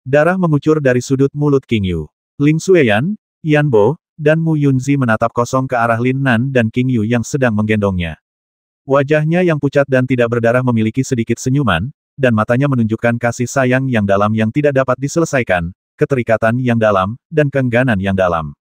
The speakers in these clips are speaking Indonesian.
Darah mengucur dari sudut mulut King Yu. Ling Xueyan, Yan Bo, dan Mu Yunzi menatap kosong ke arah Lin Nan dan King Yu yang sedang menggendongnya. Wajahnya yang pucat dan tidak berdarah memiliki sedikit senyuman, dan matanya menunjukkan kasih sayang yang dalam yang tidak dapat diselesaikan, keterikatan yang dalam, dan keengganan yang dalam.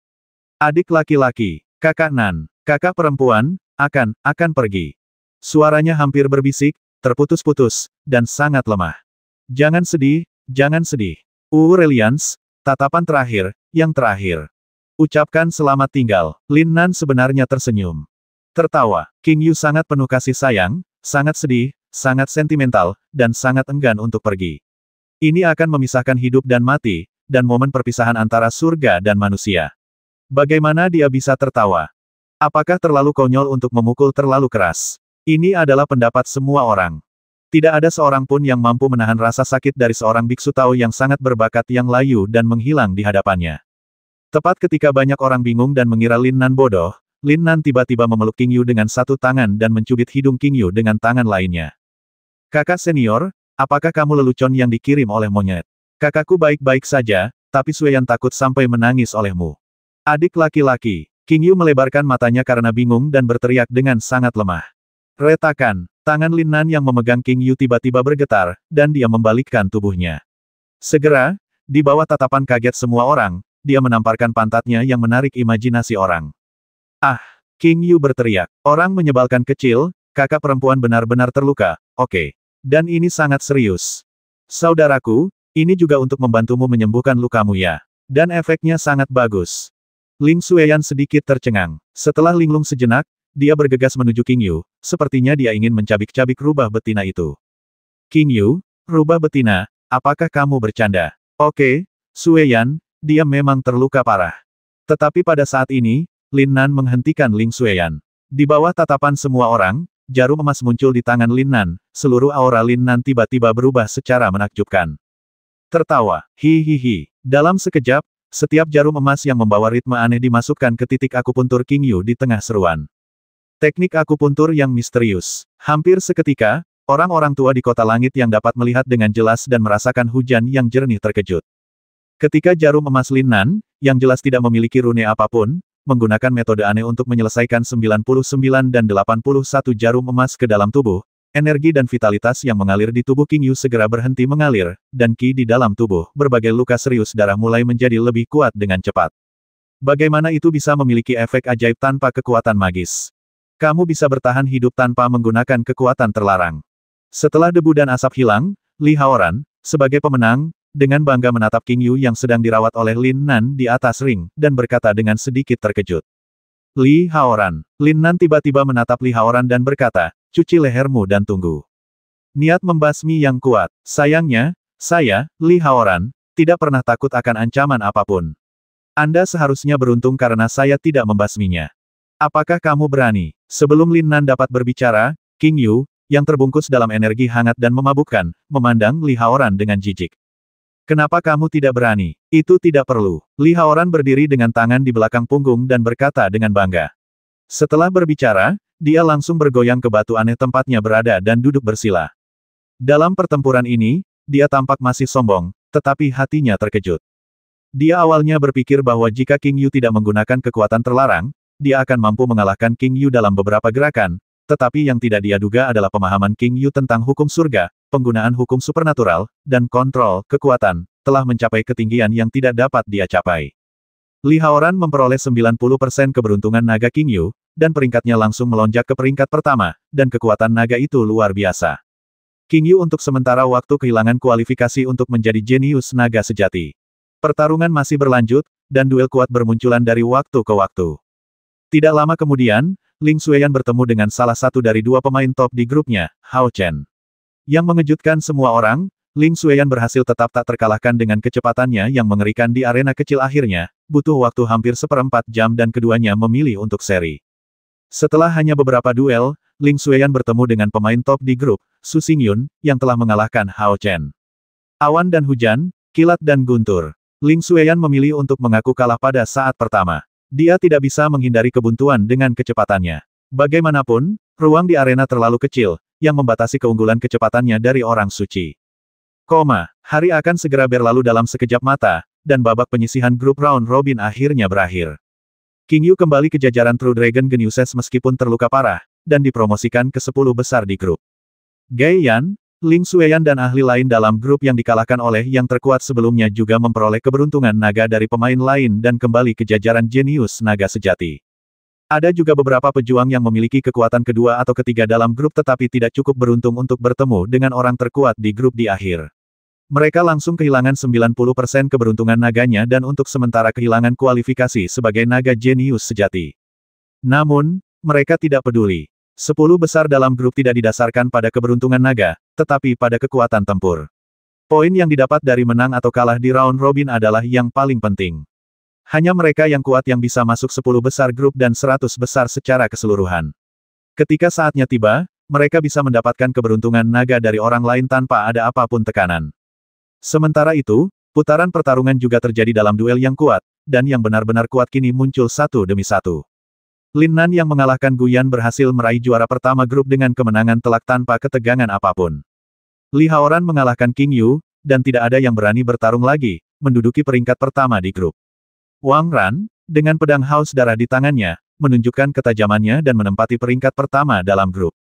Adik laki-laki, kakak Nan, kakak perempuan, akan pergi. Suaranya hampir berbisik, terputus-putus, dan sangat lemah. Jangan sedih, jangan sedih. Reliance, tatapan terakhir, yang terakhir. Ucapkan selamat tinggal. Lin Nan sebenarnya tersenyum. Tertawa. King Yu sangat penuh kasih sayang, sangat sedih, sangat sentimental, dan sangat enggan untuk pergi. Ini akan memisahkan hidup dan mati, dan momen perpisahan antara surga dan manusia. Bagaimana dia bisa tertawa? Apakah terlalu konyol untuk memukul terlalu keras? Ini adalah pendapat semua orang. Tidak ada seorang pun yang mampu menahan rasa sakit dari seorang biksu Tao yang sangat berbakat yang layu dan menghilang di hadapannya. Tepat ketika banyak orang bingung dan mengira Lin Nan bodoh, Lin Nan tiba-tiba memeluk King Yu dengan satu tangan dan mencubit hidung King Yu dengan tangan lainnya. Kakak senior, apakah kamu lelucon yang dikirim oleh monyet? Kakakku baik-baik saja, tapi Xueyan takut sampai menangis olehmu. Adik laki-laki, King Yu melebarkan matanya karena bingung dan berteriak dengan sangat lemah. Retakan, tangan Lin Nan yang memegang King Yu tiba-tiba bergetar, dan dia membalikkan tubuhnya. Segera, di bawah tatapan kaget semua orang, dia menamparkan pantatnya yang menarik imajinasi orang. Ah! King Yu berteriak. Orang menyebalkan kecil, kakak perempuan benar-benar terluka, oke. Dan ini sangat serius. Saudaraku, ini juga untuk membantumu menyembuhkan lukamu ya. Dan efeknya sangat bagus. Ling Xueyan sedikit tercengang. Setelah linglung sejenak, dia bergegas menuju King Yu, sepertinya dia ingin mencabik-cabik rubah betina itu. King Yu, rubah betina, apakah kamu bercanda? Oke, Xueyan, dia memang terluka parah. Tetapi pada saat ini, Lin Nan menghentikan Ling Xueyan. Di bawah tatapan semua orang, jarum emas muncul di tangan Lin Nan, seluruh aura Lin Nan tiba-tiba berubah secara menakjubkan. Tertawa, hihihi. Dalam sekejap, setiap jarum emas yang membawa ritme aneh dimasukkan ke titik akupuntur King Yu di tengah seruan. Teknik akupuntur yang misterius. Hampir seketika, orang-orang tua di kota langit yang dapat melihat dengan jelas dan merasakan hujan yang jernih terkejut. Ketika jarum emas Lin Nan, yang jelas tidak memiliki rune apapun, menggunakan metode aneh untuk menyelesaikan 99 dan 81 jarum emas ke dalam tubuh, energi dan vitalitas yang mengalir di tubuh King Yu segera berhenti mengalir, dan ki di dalam tubuh, berbagai luka serius darah mulai menjadi lebih kuat dengan cepat. Bagaimana itu bisa memiliki efek ajaib tanpa kekuatan magis? Kamu bisa bertahan hidup tanpa menggunakan kekuatan terlarang. Setelah debu dan asap hilang, Li Haoran, sebagai pemenang, dengan bangga menatap King Yu yang sedang dirawat oleh Lin Nan di atas ring, dan berkata dengan sedikit terkejut. Li Haoran. Lin Nan tiba-tiba menatap Li Haoran dan berkata, cuci lehermu dan tunggu. Niat membasmi yang kuat. Sayangnya, saya, Li Haoran, tidak pernah takut akan ancaman apapun. Anda seharusnya beruntung karena saya tidak membasminya. Apakah kamu berani? Sebelum Lin Nan dapat berbicara, King Yu, yang terbungkus dalam energi hangat dan memabukkan, memandang Li Haoran dengan jijik. Kenapa kamu tidak berani? Itu tidak perlu. Li Haoran berdiri dengan tangan di belakang punggung dan berkata dengan bangga. Setelah berbicara, dia langsung bergoyang ke batu aneh tempatnya berada dan duduk bersila. Dalam pertempuran ini, dia tampak masih sombong, tetapi hatinya terkejut. Dia awalnya berpikir bahwa jika King Yu tidak menggunakan kekuatan terlarang, dia akan mampu mengalahkan King Yu dalam beberapa gerakan, tetapi yang tidak dia duga adalah pemahaman King Yu tentang hukum surga, penggunaan hukum supernatural, dan kontrol kekuatan, telah mencapai ketinggian yang tidak dapat dia capai. Li Haoran memperoleh 90% keberuntungan naga King Yu, dan peringkatnya langsung melonjak ke peringkat pertama, dan kekuatan naga itu luar biasa. King Yu untuk sementara waktu kehilangan kualifikasi untuk menjadi jenius naga sejati. Pertarungan masih berlanjut, dan duel kuat bermunculan dari waktu ke waktu. Tidak lama kemudian, Ling Xueyan bertemu dengan salah satu dari dua pemain top di grupnya, Hao Chen. Yang mengejutkan semua orang, Ling Xueyan berhasil tetap tak terkalahkan dengan kecepatannya yang mengerikan di arena kecil akhirnya, butuh waktu hampir seperempat jam dan keduanya memilih untuk seri. Setelah hanya beberapa duel, Ling Xueyan bertemu dengan pemain top di grup, Su Xingyun, yang telah mengalahkan Hao Chen. Awan dan hujan, kilat dan guntur. Ling Xueyan memilih untuk mengaku kalah pada saat pertama. Dia tidak bisa menghindari kebuntuan dengan kecepatannya. Bagaimanapun, ruang di arena terlalu kecil, yang membatasi keunggulan kecepatannya dari orang suci. Hari akan segera berlalu dalam sekejap mata, dan babak penyisihan grup round robin akhirnya berakhir. King Yu kembali ke jajaran True Dragon Geniuses meskipun terluka parah, dan dipromosikan ke 10 besar di grup. Gai Yan, Ling Xueyan dan ahli lain dalam grup yang dikalahkan oleh yang terkuat sebelumnya juga memperoleh keberuntungan naga dari pemain lain dan kembali ke jajaran jenius naga sejati. Ada juga beberapa pejuang yang memiliki kekuatan kedua atau ketiga dalam grup tetapi tidak cukup beruntung untuk bertemu dengan orang terkuat di grup di akhir. Mereka langsung kehilangan 90% keberuntungan naganya dan untuk sementara kehilangan kualifikasi sebagai naga jenius sejati. Namun, mereka tidak peduli. 10 besar dalam grup tidak didasarkan pada keberuntungan naga, tetapi pada kekuatan tempur. Poin yang didapat dari menang atau kalah di round robin adalah yang paling penting. Hanya mereka yang kuat yang bisa masuk 10 besar grup dan 100 besar secara keseluruhan. Ketika saatnya tiba, mereka bisa mendapatkan keberuntungan naga dari orang lain tanpa ada apapun tekanan. Sementara itu, putaran pertarungan juga terjadi dalam duel yang kuat, dan yang benar-benar kuat kini muncul satu demi satu. Lin Nan yang mengalahkan Gu Yan berhasil meraih juara pertama grup dengan kemenangan telak tanpa ketegangan apapun. Li Haoran mengalahkan King Yu, dan tidak ada yang berani bertarung lagi, menduduki peringkat pertama di grup. Wang Ran, dengan pedang haus darah di tangannya, menunjukkan ketajamannya dan menempati peringkat pertama dalam grup.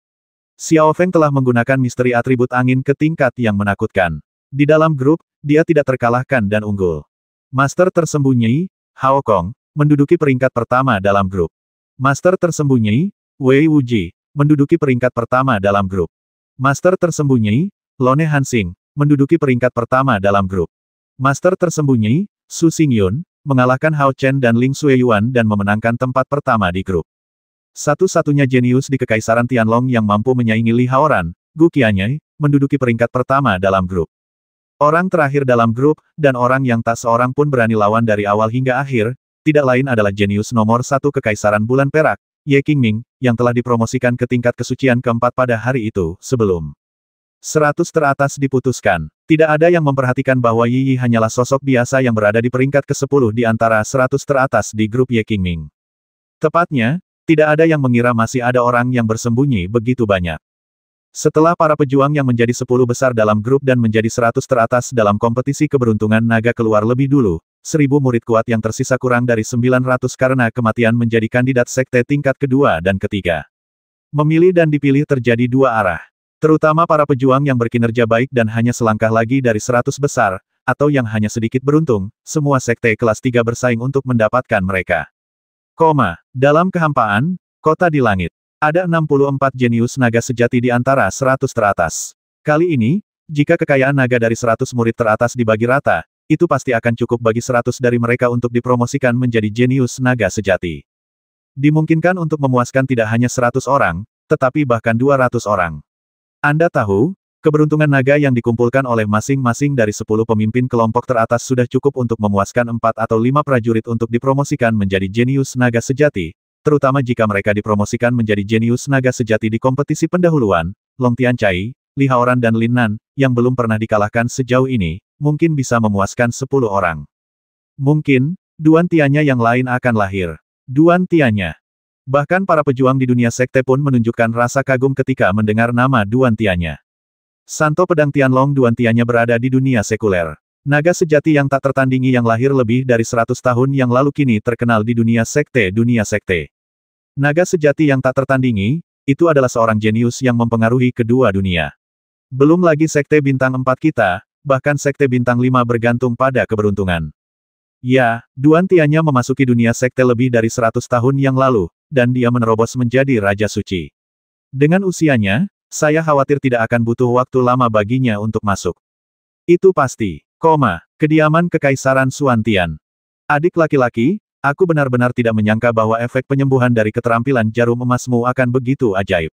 Xiao Feng telah menggunakan misteri atribut angin ke tingkat yang menakutkan. Di dalam grup, dia tidak terkalahkan dan unggul. Master tersembunyi, Hao Kong, menduduki peringkat pertama dalam grup. Master tersembunyi, Wei Wuji, menduduki peringkat pertama dalam grup. Master tersembunyi, Lone Hansing, menduduki peringkat pertama dalam grup. Master tersembunyi, Su Xingyun, mengalahkan Hao Chen dan Ling Xueyuan dan memenangkan tempat pertama di grup. Satu-satunya jenius di Kekaisaran Tianlong yang mampu menyaingi Li Haoran, Gu Qianyai, menduduki peringkat pertama dalam grup. Orang terakhir dalam grup, dan orang yang tak seorang pun berani lawan dari awal hingga akhir, tidak lain adalah jenius nomor 1 Kekaisaran Bulan Perak, Ye Qingming, yang telah dipromosikan ke tingkat kesucian keempat pada hari itu, sebelum 100 teratas diputuskan. Tidak ada yang memperhatikan bahwa Yi Yi hanyalah sosok biasa yang berada di peringkat ke-10 di antara 100 teratas di grup Ye Qingming. Tepatnya, tidak ada yang mengira masih ada orang yang bersembunyi begitu banyak. Setelah para pejuang yang menjadi 10 besar dalam grup dan menjadi 100 teratas dalam kompetisi keberuntungan naga keluar lebih dulu, 1000 murid kuat yang tersisa kurang dari 900 karena kematian menjadi kandidat sekte tingkat kedua dan ketiga. Memilih dan dipilih terjadi dua arah. Terutama para pejuang yang berkinerja baik dan hanya selangkah lagi dari 100 besar, atau yang hanya sedikit beruntung, semua sekte kelas 3 bersaing untuk mendapatkan mereka. Dalam kehampaan, kota di langit. Ada 64 jenius naga sejati di antara 100 teratas. Kali ini, jika kekayaan naga dari 100 murid teratas dibagi rata, itu pasti akan cukup bagi 100 dari mereka untuk dipromosikan menjadi jenius naga sejati. Dimungkinkan untuk memuaskan tidak hanya 100 orang, tetapi bahkan 200 orang. Anda tahu, keberuntungan naga yang dikumpulkan oleh masing-masing dari 10 pemimpin kelompok teratas sudah cukup untuk memuaskan 4 atau 5 prajurit untuk dipromosikan menjadi jenius naga sejati, terutama jika mereka dipromosikan menjadi jenius naga sejati di kompetisi pendahuluan. Long Tianchai, Li Haoran dan Lin Nan, yang belum pernah dikalahkan sejauh ini, mungkin bisa memuaskan 10 orang. Mungkin, Duan Tianya yang lain akan lahir. Duan Tianya. Bahkan para pejuang di dunia sekte pun menunjukkan rasa kagum ketika mendengar nama Duan Tianya. Santo Pedang Tianlong Duan Tianya berada di dunia sekuler. Naga sejati yang tak tertandingi yang lahir lebih dari 100 tahun yang lalu kini terkenal di dunia sekte. Naga sejati yang tak tertandingi, itu adalah seorang jenius yang mempengaruhi kedua dunia. Belum lagi sekte bintang 4 kita, bahkan sekte bintang 5 bergantung pada keberuntungan. Ya, Duan Tianya memasuki dunia sekte lebih dari 100 tahun yang lalu, dan dia menerobos menjadi Raja Suci. Dengan usianya, saya khawatir tidak akan butuh waktu lama baginya untuk masuk. Itu pasti. Kediaman Kekaisaran Xuantian. Adik laki-laki, aku benar-benar tidak menyangka bahwa efek penyembuhan dari keterampilan jarum emasmu akan begitu ajaib.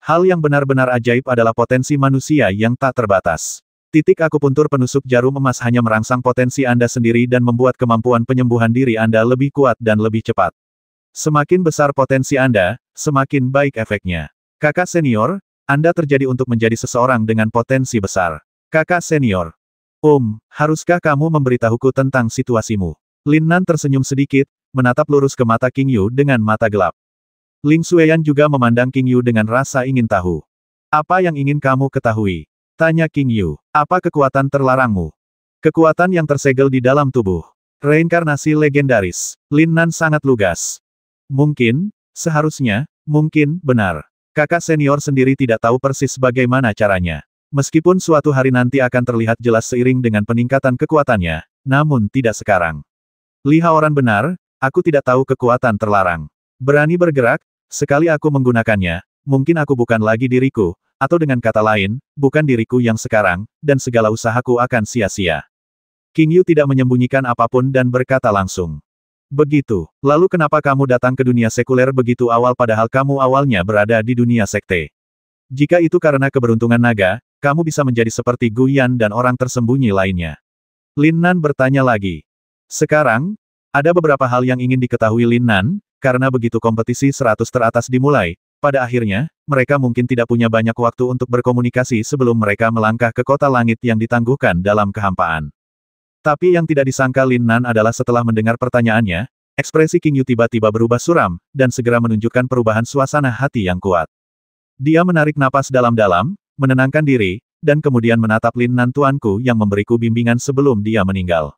Hal yang benar-benar ajaib adalah potensi manusia yang tak terbatas. Akupuntur penusuk jarum emas hanya merangsang potensi Anda sendiri dan membuat kemampuan penyembuhan diri Anda lebih kuat dan lebih cepat. Semakin besar potensi Anda, semakin baik efeknya. Kakak senior, Anda terjadi untuk menjadi seseorang dengan potensi besar. Kakak senior. Haruskah kamu memberitahuku tentang situasimu? Lin Nan tersenyum sedikit, menatap lurus ke mata King Yu dengan mata gelap. Ling Xueyan juga memandang King Yu dengan rasa ingin tahu. Apa yang ingin kamu ketahui? Tanya King Yu. Apa kekuatan terlarangmu? Kekuatan yang tersegel di dalam tubuh. Reinkarnasi legendaris. Lin Nan sangat lugas. Mungkin, seharusnya, mungkin, benar. Kakak senior sendiri tidak tahu persis bagaimana caranya. Meskipun suatu hari nanti akan terlihat jelas seiring dengan peningkatan kekuatannya, namun tidak sekarang. Li Haoran benar, aku tidak tahu kekuatan terlarang. Berani bergerak, sekali aku menggunakannya, mungkin aku bukan lagi diriku, atau dengan kata lain, bukan diriku yang sekarang, dan segala usahaku akan sia-sia. King Yu tidak menyembunyikan apapun dan berkata langsung. Begitu, lalu kenapa kamu datang ke dunia sekuler begitu awal padahal kamu awalnya berada di dunia sekte? Jika itu karena keberuntungan naga, kamu bisa menjadi seperti Gu Yan dan orang tersembunyi lainnya. Lin Nan bertanya lagi. Sekarang, ada beberapa hal yang ingin diketahui Lin Nan, karena begitu kompetisi 100 teratas dimulai, pada akhirnya, mereka mungkin tidak punya banyak waktu untuk berkomunikasi sebelum mereka melangkah ke kota langit yang ditangguhkan dalam kehampaan. Tapi yang tidak disangka Lin Nan adalah setelah mendengar pertanyaannya, ekspresi King Yu tiba-tiba berubah suram, dan segera menunjukkan perubahan suasana hati yang kuat. Dia menarik napas dalam-dalam, menenangkan diri, dan kemudian menatap Lin Nan tuanku yang memberiku bimbingan sebelum dia meninggal.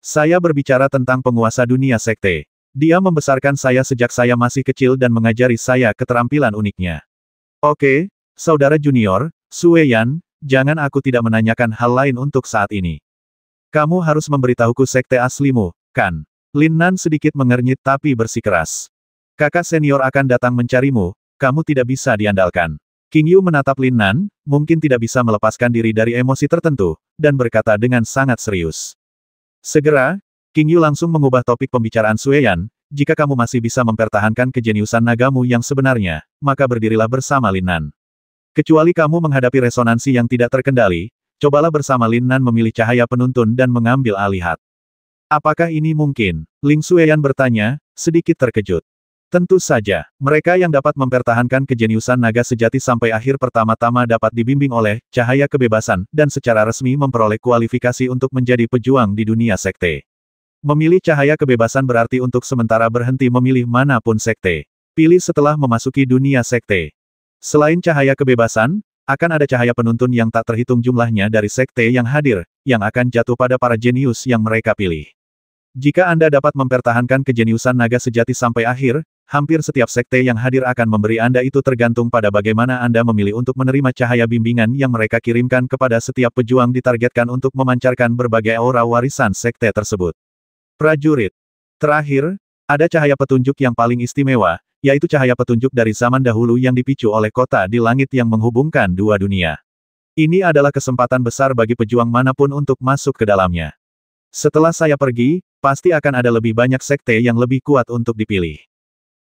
Saya berbicara tentang penguasa dunia sekte. Dia membesarkan saya sejak saya masih kecil dan mengajari saya keterampilan uniknya. Oke, saudara junior, Su Weiyan, jangan aku tidak menanyakan hal lain untuk saat ini. Kamu harus memberitahuku sekte aslimu, kan? Lin Nan sedikit mengernyit tapi bersikeras. Kakak senior akan datang mencarimu. Kamu tidak bisa diandalkan. King Yu menatap Lin Nan, mungkin tidak bisa melepaskan diri dari emosi tertentu, dan berkata dengan sangat serius. Segera, King Yu langsung mengubah topik pembicaraan Su Weiyan, jika kamu masih bisa mempertahankan kejeniusan nagamu yang sebenarnya, maka berdirilah bersama Lin Nan. Kecuali kamu menghadapi resonansi yang tidak terkendali, cobalah bersama Lin Nan memilih cahaya penuntun dan mengambil alihat. Apakah ini mungkin? Ling Su Weiyan bertanya, sedikit terkejut. Tentu saja, mereka yang dapat mempertahankan kejeniusan naga sejati sampai akhir pertama-tama dapat dibimbing oleh cahaya kebebasan dan secara resmi memperoleh kualifikasi untuk menjadi pejuang di dunia sekte. Memilih cahaya kebebasan berarti untuk sementara berhenti memilih manapun sekte. Pilih setelah memasuki dunia sekte. Selain cahaya kebebasan, akan ada cahaya penuntun yang tak terhitung jumlahnya dari sekte yang hadir, yang akan jatuh pada para jenius yang mereka pilih. Jika Anda dapat mempertahankan kejeniusan naga sejati sampai akhir, hampir setiap sekte yang hadir akan memberi Anda itu tergantung pada bagaimana Anda memilih untuk menerima cahaya bimbingan yang mereka kirimkan kepada setiap pejuang ditargetkan untuk memancarkan berbagai aura warisan sekte tersebut. Prajurit. Terakhir, ada cahaya petunjuk yang paling istimewa, yaitu cahaya petunjuk dari zaman dahulu yang dipicu oleh kota di langit yang menghubungkan dua dunia. Ini adalah kesempatan besar bagi pejuang manapun untuk masuk ke dalamnya. Setelah saya pergi, pasti akan ada lebih banyak sekte yang lebih kuat untuk dipilih.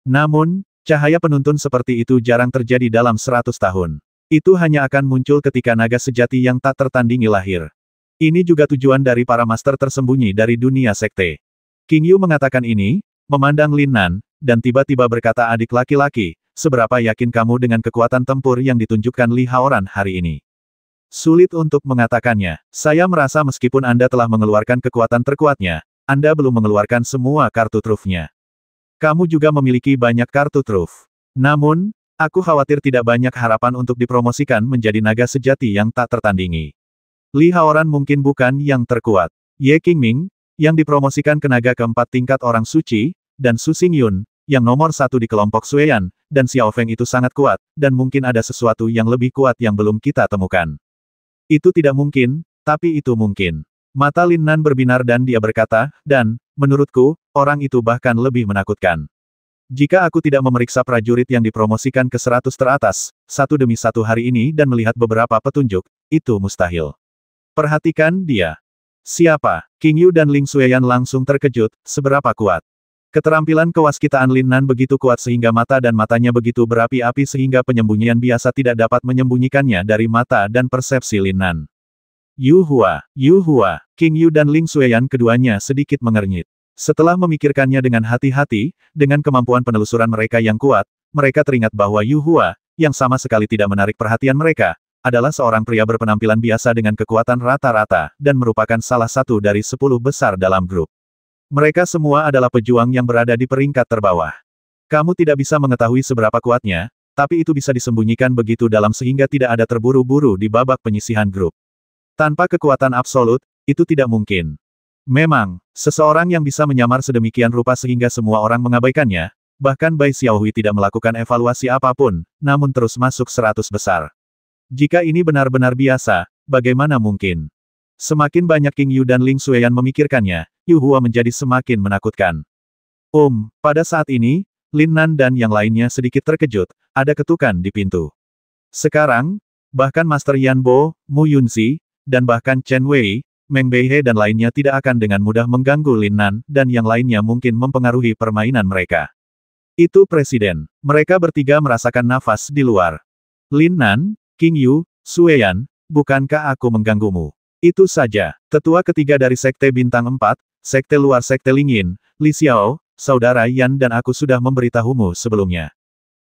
Namun, cahaya penuntun seperti itu jarang terjadi dalam 100 tahun. Itu hanya akan muncul ketika naga sejati yang tak tertandingi lahir. Ini juga tujuan dari para master tersembunyi dari dunia sekte. King Yu mengatakan ini, memandang Lin Nan, dan tiba-tiba berkata adik laki-laki, seberapa yakin kamu dengan kekuatan tempur yang ditunjukkan Li Haoran hari ini? Sulit untuk mengatakannya. Saya merasa meskipun Anda telah mengeluarkan kekuatan terkuatnya, Anda belum mengeluarkan semua kartu trufnya. Kamu juga memiliki banyak kartu truf. Namun, aku khawatir tidak banyak harapan untuk dipromosikan menjadi naga sejati yang tak tertandingi. Li Haoran mungkin bukan yang terkuat. Ye Qingming, yang dipromosikan ke naga keempat tingkat orang suci, dan Su Xingyun, yang nomor 1 di kelompok Su Weiyan, dan Xiao Feng itu sangat kuat, dan mungkin ada sesuatu yang lebih kuat yang belum kita temukan. Itu tidak mungkin, tapi itu mungkin. Mata Lin Nan berbinar dan dia berkata, dan, menurutku, orang itu bahkan lebih menakutkan. Jika aku tidak memeriksa prajurit yang dipromosikan ke 100 teratas, satu demi satu hari ini dan melihat beberapa petunjuk, itu mustahil. Perhatikan dia. Siapa? King Yu dan Ling Su Weiyan langsung terkejut, seberapa kuat. Keterampilan kewaskitaan Lin Nan begitu kuat sehingga mata dan matanya begitu berapi-api sehingga penyembunyian biasa tidak dapat menyembunyikannya dari mata dan persepsi Lin Nan. Yu Hua, King Yu dan Ling Su Weiyan keduanya sedikit mengernyit. Setelah memikirkannya dengan hati-hati, dengan kemampuan penelusuran mereka yang kuat, mereka teringat bahwa Yu Hua, yang sama sekali tidak menarik perhatian mereka, adalah seorang pria berpenampilan biasa dengan kekuatan rata-rata, dan merupakan salah satu dari 10 besar dalam grup. Mereka semua adalah pejuang yang berada di peringkat terbawah. Kamu tidak bisa mengetahui seberapa kuatnya, tapi itu bisa disembunyikan begitu dalam sehingga tidak ada terburu-buru di babak penyisihan grup. Tanpa kekuatan absolut, itu tidak mungkin. Memang, seseorang yang bisa menyamar sedemikian rupa sehingga semua orang mengabaikannya, bahkan Bai Xiaohui tidak melakukan evaluasi apapun, namun terus masuk 100 besar. Jika ini benar-benar biasa, bagaimana mungkin? Semakin banyak King Yu dan Ling Xueyan memikirkannya, Yu Hua menjadi semakin menakutkan. Pada saat ini, Lin Nan dan yang lainnya sedikit terkejut, ada ketukan di pintu. Sekarang, bahkan Master Yan Bo, Mu Yunzi, dan bahkan Chen Wei, Meng Beihe dan lainnya tidak akan dengan mudah mengganggu Lin Nan, dan yang lainnya mungkin mempengaruhi permainan mereka. Itu Presiden. Mereka bertiga merasakan nafas di luar. Lin Nan, King Yu, Xueyan, bukankah aku mengganggumu? Itu saja. Tetua ketiga dari Sekte Bintang 4, Sekte Luar Sekte Lingyin, Li Xiao, Saudara Yan dan aku sudah memberitahumu sebelumnya.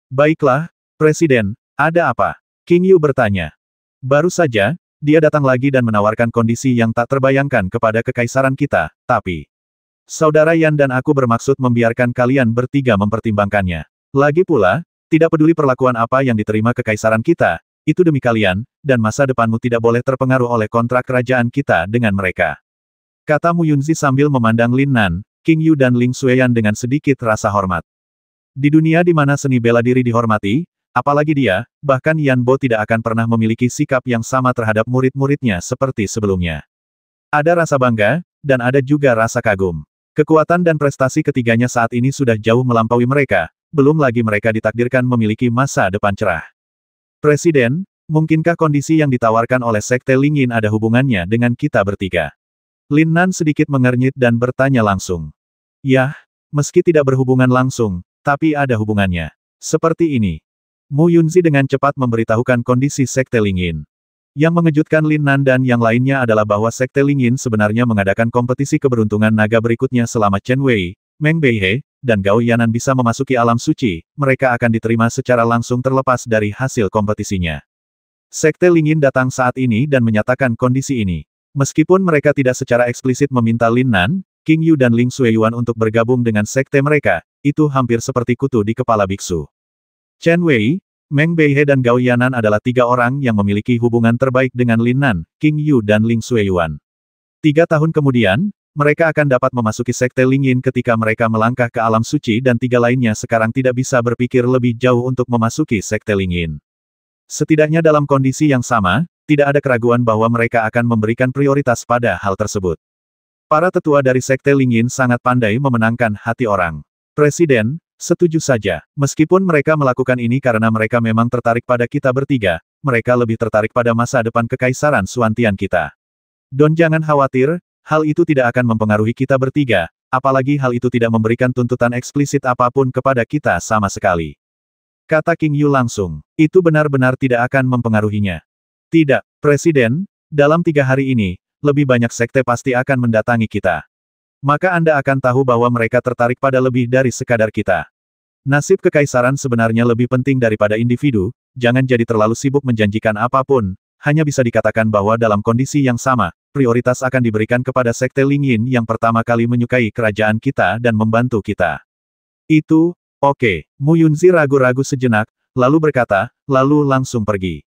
Baiklah, Presiden, ada apa? King Yu bertanya. Baru saja, dia datang lagi dan menawarkan kondisi yang tak terbayangkan kepada kekaisaran kita, tapi Saudara Yan dan aku bermaksud membiarkan kalian bertiga mempertimbangkannya. Lagi pula, tidak peduli perlakuan apa yang diterima kekaisaran kita, itu demi kalian, dan masa depanmu tidak boleh terpengaruh oleh kontrak kerajaan kita dengan mereka. Kata Mu Yunzi sambil memandang Lin Nan, King Yu dan Ling Xueyan dengan sedikit rasa hormat. Di dunia di mana seni bela diri dihormati, apalagi dia, bahkan Yan Bo tidak akan pernah memiliki sikap yang sama terhadap murid-muridnya seperti sebelumnya. Ada rasa bangga, dan ada juga rasa kagum. Kekuatan dan prestasi ketiganya saat ini sudah jauh melampaui mereka, belum lagi mereka ditakdirkan memiliki masa depan cerah. Presiden, mungkinkah kondisi yang ditawarkan oleh Sekte Lingyin ada hubungannya dengan kita bertiga? Lin Nan sedikit mengernyit dan bertanya langsung. Yah, meski tidak berhubungan langsung, tapi ada hubungannya. Seperti ini. Mu Yunzi dengan cepat memberitahukan kondisi Sekte Lingyin. Yang mengejutkan Lin Nan dan yang lainnya adalah bahwa Sekte Lingyin sebenarnya mengadakan kompetisi keberuntungan naga berikutnya selama Chen Wei, Meng Beihe, dan Gao Yanan bisa memasuki alam suci, mereka akan diterima secara langsung terlepas dari hasil kompetisinya. Sekte Lingyin datang saat ini dan menyatakan kondisi ini. Meskipun mereka tidak secara eksplisit meminta Lin Nan, King Yu dan Ling Xueyan untuk bergabung dengan sekte mereka, itu hampir seperti kutu di kepala biksu. Chen Wei, Meng Beihe dan Gao Yanan adalah tiga orang yang memiliki hubungan terbaik dengan Lin Nan, King Yu dan Ling Xueyan. 3 tahun kemudian, mereka akan dapat memasuki Sekte Lingyin ketika mereka melangkah ke alam suci dan tiga lainnya sekarang tidak bisa berpikir lebih jauh untuk memasuki Sekte Lingyin. Setidaknya dalam kondisi yang sama, tidak ada keraguan bahwa mereka akan memberikan prioritas pada hal tersebut. Para tetua dari Sekte Lingyin sangat pandai memenangkan hati orang. Presiden, setuju saja. Meskipun mereka melakukan ini karena mereka memang tertarik pada kita bertiga, mereka lebih tertarik pada masa depan kekaisaran Suantian kita. Don jangan khawatir, hal itu tidak akan mempengaruhi kita bertiga, apalagi hal itu tidak memberikan tuntutan eksplisit apapun kepada kita sama sekali. Kata King Yu langsung, itu benar-benar tidak akan mempengaruhinya. Tidak, Presiden, dalam 3 hari ini, lebih banyak sekte pasti akan mendatangi kita. Maka Anda akan tahu bahwa mereka tertarik pada lebih dari sekadar kita. Nasib kekaisaran sebenarnya lebih penting daripada individu, jangan jadi terlalu sibuk menjanjikan apapun, hanya bisa dikatakan bahwa dalam kondisi yang sama, prioritas akan diberikan kepada Sekte Lingyin yang pertama kali menyukai kerajaan kita dan membantu kita. Itu, oke. Mu Yunzi ragu-ragu sejenak, lalu berkata, lalu langsung pergi.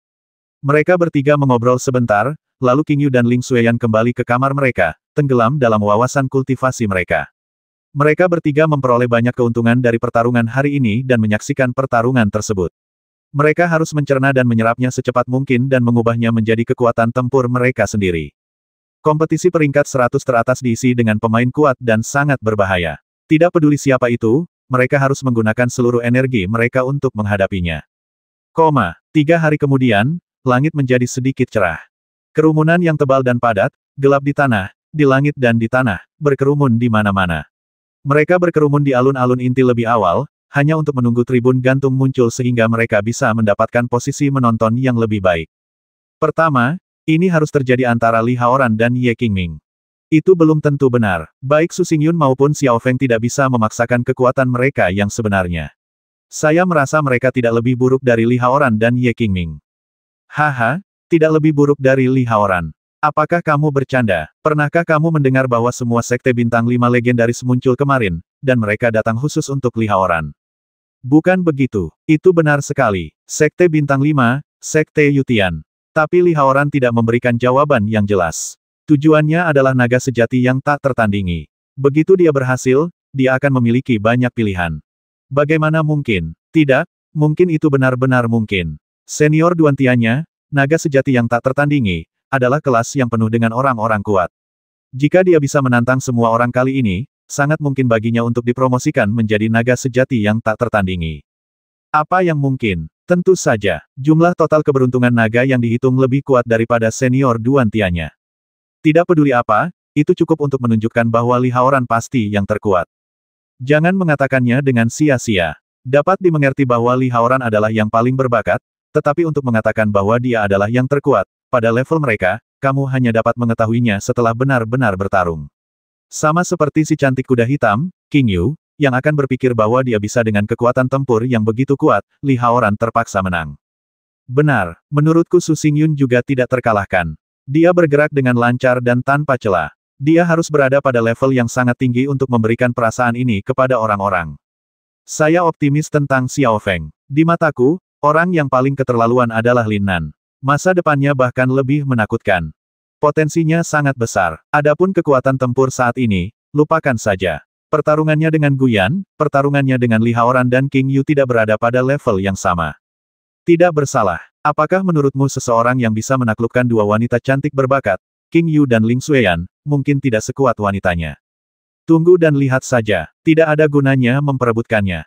Mereka bertiga mengobrol sebentar, lalu King Yu dan Ling Xueyan kembali ke kamar mereka, tenggelam dalam wawasan kultivasi mereka. Mereka bertiga memperoleh banyak keuntungan dari pertarungan hari ini dan menyaksikan pertarungan tersebut. Mereka harus mencerna dan menyerapnya secepat mungkin dan mengubahnya menjadi kekuatan tempur mereka sendiri. Kompetisi peringkat 100 teratas diisi dengan pemain kuat dan sangat berbahaya. Tidak peduli siapa itu, mereka harus menggunakan seluruh energi mereka untuk menghadapinya. 3 hari kemudian, langit menjadi sedikit cerah. Kerumunan yang tebal dan padat, gelap di tanah, di langit dan di tanah, berkerumun di mana-mana. Mereka berkerumun di alun-alun inti lebih awal, hanya untuk menunggu tribun gantung muncul sehingga mereka bisa mendapatkan posisi menonton yang lebih baik. Pertama, ini harus terjadi antara Li Haoran dan Ye Qingming. Itu belum tentu benar. Baik Su Xingyun maupun Xiao Feng tidak bisa memaksakan kekuatan mereka yang sebenarnya. Saya merasa mereka tidak lebih buruk dari Li Haoran dan Ye Qingming. Haha, tidak lebih buruk dari Li Haoran. Apakah kamu bercanda? Pernahkah kamu mendengar bahwa semua sekte bintang 5 legendaris muncul kemarin, dan mereka datang khusus untuk Li Haoran? Bukan begitu. Itu benar sekali. Sekte Bintang 5, Sekte Yutian. Tapi Li Haoran tidak memberikan jawaban yang jelas. Tujuannya adalah naga sejati yang tak tertandingi. Begitu dia berhasil, dia akan memiliki banyak pilihan. Bagaimana mungkin? Tidak, mungkin itu benar-benar mungkin. Senior Duantianya, naga sejati yang tak tertandingi, adalah kelas yang penuh dengan orang-orang kuat. Jika dia bisa menantang semua orang kali ini, sangat mungkin baginya untuk dipromosikan menjadi naga sejati yang tak tertandingi. Apa yang mungkin? Tentu saja, jumlah total keberuntungan naga yang dihitung lebih kuat daripada senior Duantianya. Tidak peduli apa, itu cukup untuk menunjukkan bahwa Li Haoran pasti yang terkuat. Jangan mengatakannya dengan sia-sia. Dapat dimengerti bahwa Li Haoran adalah yang paling berbakat, tetapi untuk mengatakan bahwa dia adalah yang terkuat, pada level mereka, kamu hanya dapat mengetahuinya setelah benar-benar bertarung. Sama seperti si cantik kuda hitam, King Yu, yang akan berpikir bahwa dia bisa dengan kekuatan tempur yang begitu kuat, Li Haoran terpaksa menang. Benar, menurutku Su Xingyun juga tidak terkalahkan. Dia bergerak dengan lancar dan tanpa celah. Dia harus berada pada level yang sangat tinggi untuk memberikan perasaan ini kepada orang-orang. Saya optimis tentang Xiao Feng. Di mataku, orang yang paling keterlaluan adalah Lin Nan. Masa depannya bahkan lebih menakutkan. Potensinya sangat besar. Adapun kekuatan tempur saat ini, lupakan saja. Pertarungannya dengan Guyan, pertarungannya dengan Li Haoran dan King Yu tidak berada pada level yang sama. Tidak bersalah. Apakah menurutmu seseorang yang bisa menaklukkan dua wanita cantik berbakat, King Yu dan Ling Xueyan, mungkin tidak sekuat wanitanya? Tunggu dan lihat saja. Tidak ada gunanya memperebutkannya.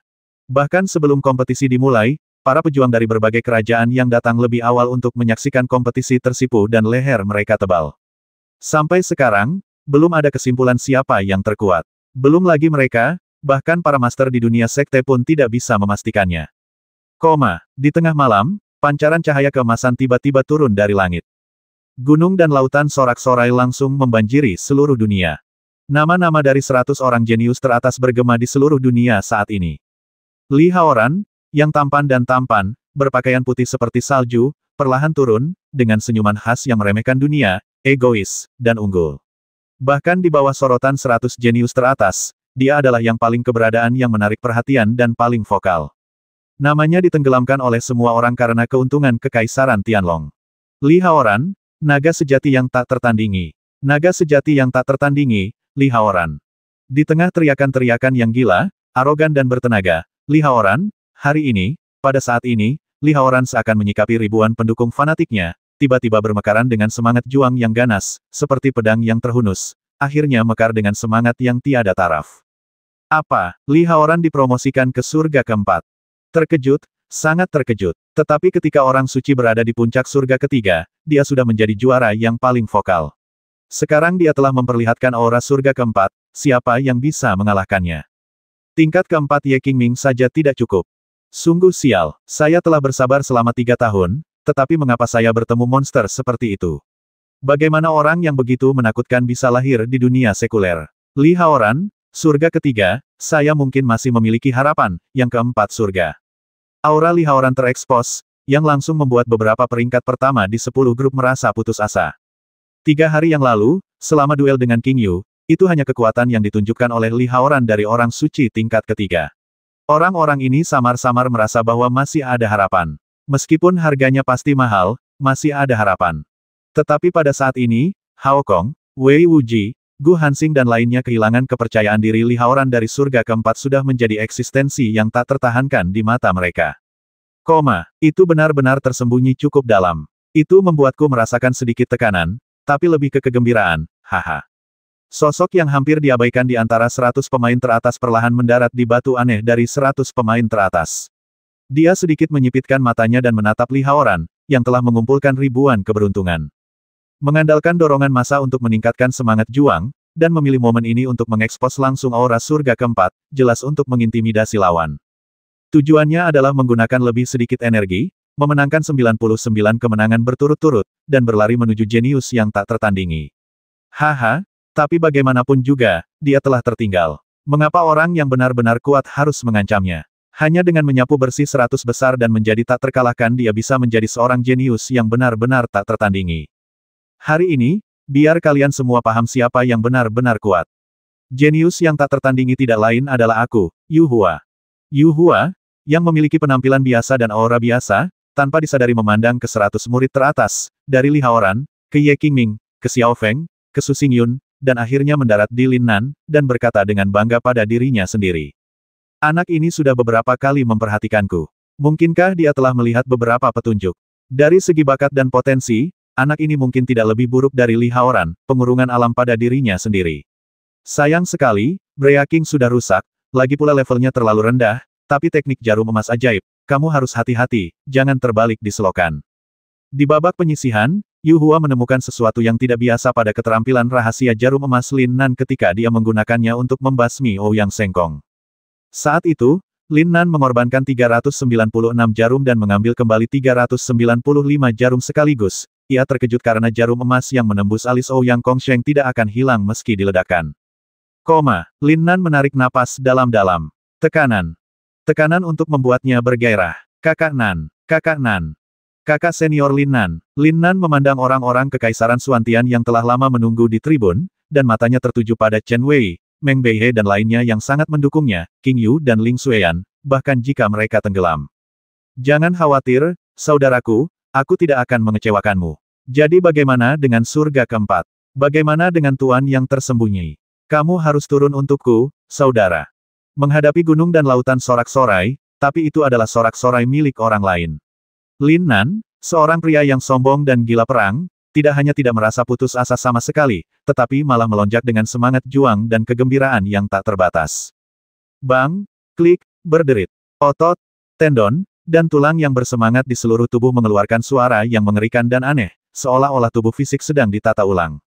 Bahkan sebelum kompetisi dimulai, para pejuang dari berbagai kerajaan yang datang lebih awal untuk menyaksikan kompetisi tersipu dan leher mereka tebal. Sampai sekarang, belum ada kesimpulan siapa yang terkuat. Belum lagi mereka, bahkan para master di dunia sekte pun tidak bisa memastikannya. Di tengah malam, pancaran cahaya keemasan tiba-tiba turun dari langit. Gunung dan lautan sorak-sorai langsung membanjiri seluruh dunia. Nama-nama dari 100 orang jenius teratas bergema di seluruh dunia saat ini. Li Haoran, yang tampan dan tampan, berpakaian putih seperti salju, perlahan turun, dengan senyuman khas yang meremehkan dunia, egois, dan unggul. Bahkan di bawah sorotan 100 jenius teratas, dia adalah yang paling keberadaan yang menarik perhatian dan paling vokal. Namanya ditenggelamkan oleh semua orang karena keuntungan Kekaisaran Tianlong. Li Haoran, naga sejati yang tak tertandingi. Naga sejati yang tak tertandingi, Li Haoran. Di tengah teriakan-teriakan yang gila, arogan dan bertenaga, Li Haoran, hari ini, pada saat ini, Li Haoran seakan menyikapi ribuan pendukung fanatiknya, tiba-tiba bermekaran dengan semangat juang yang ganas, seperti pedang yang terhunus, akhirnya mekar dengan semangat yang tiada taraf. Apa, Li Haoran dipromosikan ke surga keempat? Terkejut, sangat terkejut. Tetapi ketika orang suci berada di puncak surga ketiga, dia sudah menjadi juara yang paling vokal. Sekarang dia telah memperlihatkan aura surga keempat, siapa yang bisa mengalahkannya? Tingkat keempat Ye Qingming saja tidak cukup. Sungguh sial, saya telah bersabar selama 3 tahun, tetapi mengapa saya bertemu monster seperti itu? Bagaimana orang yang begitu menakutkan bisa lahir di dunia sekuler? Li Haoran, surga ketiga, saya mungkin masih memiliki harapan, yang keempat surga. Aura Li Haoran terekspos, yang langsung membuat beberapa peringkat pertama di 10 grup merasa putus asa. 3 hari yang lalu, selama duel dengan King Yu, itu hanya kekuatan yang ditunjukkan oleh Li Haoran dari orang suci tingkat ketiga. Orang-orang ini samar-samar merasa bahwa masih ada harapan. Meskipun harganya pasti mahal, masih ada harapan. Tetapi pada saat ini, Hao Kong, Wei Wuji, Gu Hansing dan lainnya kehilangan kepercayaan diri. Li Haoran dari surga keempat sudah menjadi eksistensi yang tak tertahankan di mata mereka. Itu benar-benar tersembunyi cukup dalam. Itu membuatku merasakan sedikit tekanan, tapi lebih ke kegembiraan, haha. Sosok yang hampir diabaikan di antara 100 pemain teratas perlahan mendarat di batu aneh dari 100 pemain teratas. Dia sedikit menyipitkan matanya dan menatap Li Haoran, yang telah mengumpulkan ribuan keberuntungan. Mengandalkan dorongan massa untuk meningkatkan semangat juang, dan memilih momen ini untuk mengekspos langsung aura surga keempat, jelas untuk mengintimidasi lawan. Tujuannya adalah menggunakan lebih sedikit energi, memenangkan 99 kemenangan berturut-turut, dan berlari menuju jenius yang tak tertandingi. Haha. Tapi bagaimanapun juga, dia telah tertinggal. Mengapa orang yang benar-benar kuat harus mengancamnya? Hanya dengan menyapu bersih 100 besar dan menjadi tak terkalahkan dia bisa menjadi seorang jenius yang benar-benar tak tertandingi. Hari ini, biar kalian semua paham siapa yang benar-benar kuat. Jenius yang tak tertandingi tidak lain adalah aku, Yu Hua. Yu Hua, yang memiliki penampilan biasa dan aura biasa, tanpa disadari memandang ke 100 murid teratas, dari Li Haoran, ke Ye Qingming, ke Xiao Feng, ke Su Xingyun, dan akhirnya mendarat di Lin Nan, dan berkata dengan bangga pada dirinya sendiri. Anak ini sudah beberapa kali memperhatikanku. Mungkinkah dia telah melihat beberapa petunjuk? Dari segi bakat dan potensi, anak ini mungkin tidak lebih buruk dari Li Haoran, pengurungan alam pada dirinya sendiri. Sayang sekali, Breaking sudah rusak, lagi pula levelnya terlalu rendah, tapi teknik jarum emas ajaib, kamu harus hati-hati, jangan terbalik di selokan. Di babak penyisihan, Yu Hua menemukan sesuatu yang tidak biasa pada keterampilan rahasia jarum emas Lin Nan ketika dia menggunakannya untuk membasmi Ouyang Sengkong. Saat itu, Lin Nan mengorbankan 396 jarum dan mengambil kembali 395 jarum sekaligus. Ia terkejut karena jarum emas yang menembus alis Ouyang Kongsheng tidak akan hilang meski diledakkan. Lin Nan menarik napas dalam-dalam. Tekanan. Tekanan untuk membuatnya bergairah. Kakak Nan. Kakak Nan. Kakak senior Lin Nan. Lin Nan memandang orang-orang kekaisaran Xuantian yang telah lama menunggu di tribun, dan matanya tertuju pada Chen Wei, Meng Beihe dan lainnya yang sangat mendukungnya, King Yu dan Ling Xueyan, bahkan jika mereka tenggelam. Jangan khawatir, saudaraku, aku tidak akan mengecewakanmu. Jadi bagaimana dengan surga keempat? Bagaimana dengan Tuan yang tersembunyi? Kamu harus turun untukku, saudara. Menghadapi gunung dan lautan sorak-sorai, tapi itu adalah sorak-sorai milik orang lain. Lin Nan, seorang pria yang sombong dan gila perang, tidak hanya tidak merasa putus asa sama sekali, tetapi malah melonjak dengan semangat juang dan kegembiraan yang tak terbatas. Bang, klik, berderit. Otot, tendon, dan tulang yang bersemangat di seluruh tubuh mengeluarkan suara yang mengerikan dan aneh, seolah-olah tubuh fisik sedang ditata ulang.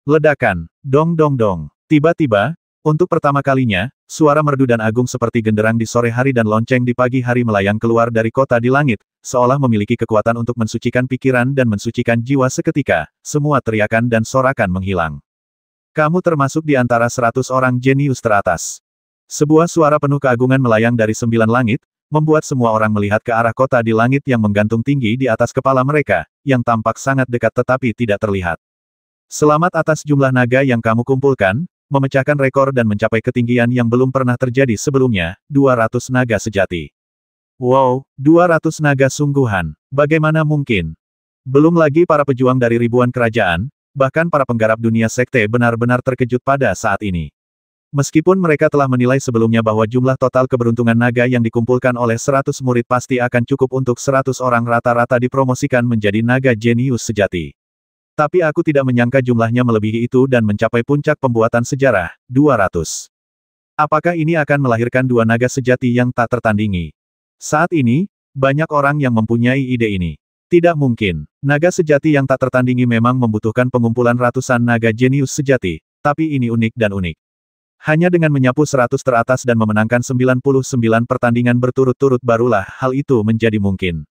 Ledakan, dong dong dong. Tiba-tiba, untuk pertama kalinya, suara merdu dan agung seperti genderang di sore hari dan lonceng di pagi hari melayang keluar dari kota di langit, seolah memiliki kekuatan untuk mensucikan pikiran dan mensucikan jiwa seketika, semua teriakan dan sorakan menghilang. Kamu termasuk di antara 100 orang jenius teratas. Sebuah suara penuh keagungan melayang dari 9 langit, membuat semua orang melihat ke arah kota di langit yang menggantung tinggi di atas kepala mereka, yang tampak sangat dekat tetapi tidak terlihat. Selamat atas jumlah naga yang kamu kumpulkan, memecahkan rekor dan mencapai ketinggian yang belum pernah terjadi sebelumnya, 200 naga sejati. Wow, 200 naga sungguhan. Bagaimana mungkin? Belum lagi para pejuang dari ribuan kerajaan, bahkan para penggarap dunia sekte benar-benar terkejut pada saat ini. Meskipun mereka telah menilai sebelumnya bahwa jumlah total keberuntungan naga yang dikumpulkan oleh 100 murid pasti akan cukup untuk 100 orang rata-rata dipromosikan menjadi naga jenius sejati. Tapi aku tidak menyangka jumlahnya melebihi itu dan mencapai puncak pembuatan sejarah, 200. Apakah ini akan melahirkan 2 naga sejati yang tak tertandingi? Saat ini, banyak orang yang mempunyai ide ini. Tidak mungkin. Naga sejati yang tak tertandingi memang membutuhkan pengumpulan ratusan naga jenius sejati, tapi ini unik dan unik. Hanya dengan menyapu 100 teratas dan memenangkan 99 pertandingan berturut-turut barulah hal itu menjadi mungkin.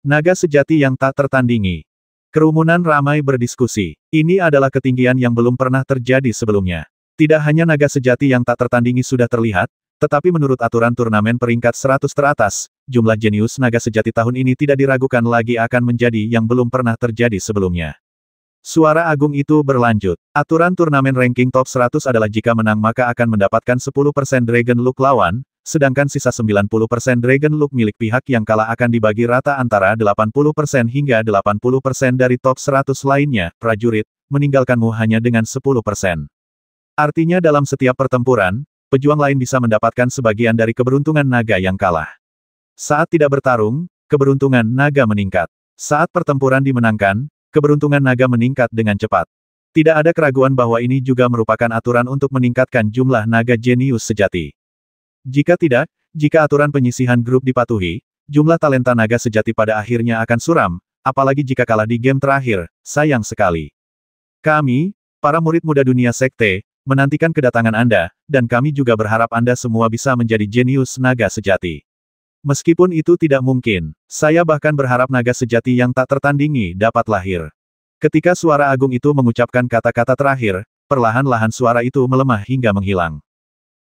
Naga sejati yang tak tertandingi. Kerumunan ramai berdiskusi. Ini adalah ketinggian yang belum pernah terjadi sebelumnya. Tidak hanya naga sejati yang tak tertandingi sudah terlihat, tetapi menurut aturan turnamen peringkat 100 teratas, jumlah jenius naga sejati tahun ini tidak diragukan lagi akan menjadi yang belum pernah terjadi sebelumnya. Suara agung itu berlanjut. Aturan turnamen ranking top 100 adalah jika menang maka akan mendapatkan 10% Dragon Look lawan, sedangkan sisa 90% Dragon Look milik pihak yang kalah akan dibagi rata antara 80% hingga 80% dari top 100 lainnya, prajurit, meninggalkanmu hanya dengan 10%. Artinya dalam setiap pertempuran, pejuang lain bisa mendapatkan sebagian dari keberuntungan naga yang kalah. Saat tidak bertarung, keberuntungan naga meningkat. Saat pertempuran dimenangkan, keberuntungan naga meningkat dengan cepat. Tidak ada keraguan bahwa ini juga merupakan aturan untuk meningkatkan jumlah naga jenius sejati. Jika tidak, jika aturan penyisihan grup dipatuhi, jumlah talenta naga sejati pada akhirnya akan suram, apalagi jika kalah di game terakhir, sayang sekali. Kami, para murid muda dunia sekte, menantikan kedatangan Anda, dan kami juga berharap Anda semua bisa menjadi jenius naga sejati. Meskipun itu tidak mungkin, saya bahkan berharap naga sejati yang tak tertandingi dapat lahir. Ketika suara agung itu mengucapkan kata-kata terakhir, perlahan-lahan suara itu melemah hingga menghilang.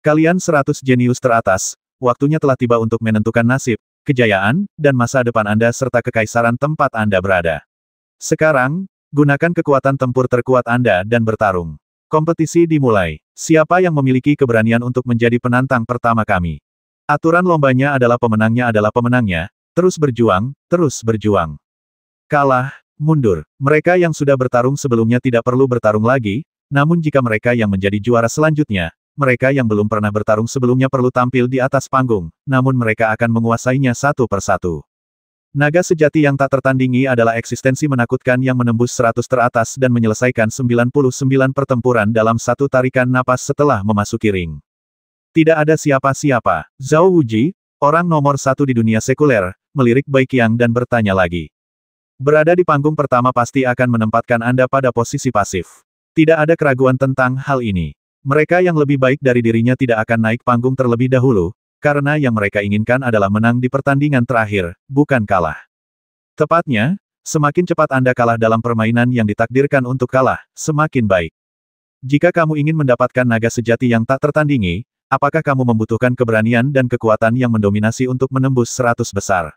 Kalian 100 jenius teratas, waktunya telah tiba untuk menentukan nasib, kejayaan, dan masa depan Anda serta kekaisaran tempat Anda berada. Sekarang, gunakan kekuatan tempur terkuat Anda dan bertarung. Kompetisi dimulai. Siapa yang memiliki keberanian untuk menjadi penantang pertama kami? Aturan lombanya adalah pemenangnya, terus berjuang, terus berjuang. Kalah, mundur. Mereka yang sudah bertarung sebelumnya tidak perlu bertarung lagi, namun jika mereka yang menjadi juara selanjutnya, mereka yang belum pernah bertarung sebelumnya perlu tampil di atas panggung, namun mereka akan menguasainya satu persatu. Naga sejati yang tak tertandingi adalah eksistensi menakutkan yang menembus 100 teratas dan menyelesaikan 99 pertempuran dalam satu tarikan napas setelah memasuki ring. Tidak ada siapa-siapa. Zhao Wuji, orang nomor satu di dunia sekuler, melirik Bai Qiang dan bertanya lagi. Berada di panggung pertama pasti akan menempatkan Anda pada posisi pasif. Tidak ada keraguan tentang hal ini. Mereka yang lebih baik dari dirinya tidak akan naik panggung terlebih dahulu, karena yang mereka inginkan adalah menang di pertandingan terakhir, bukan kalah. Tepatnya, semakin cepat Anda kalah dalam permainan yang ditakdirkan untuk kalah, semakin baik. Jika kamu ingin mendapatkan naga sejati yang tak tertandingi, apakah kamu membutuhkan keberanian dan kekuatan yang mendominasi untuk menembus 100 besar?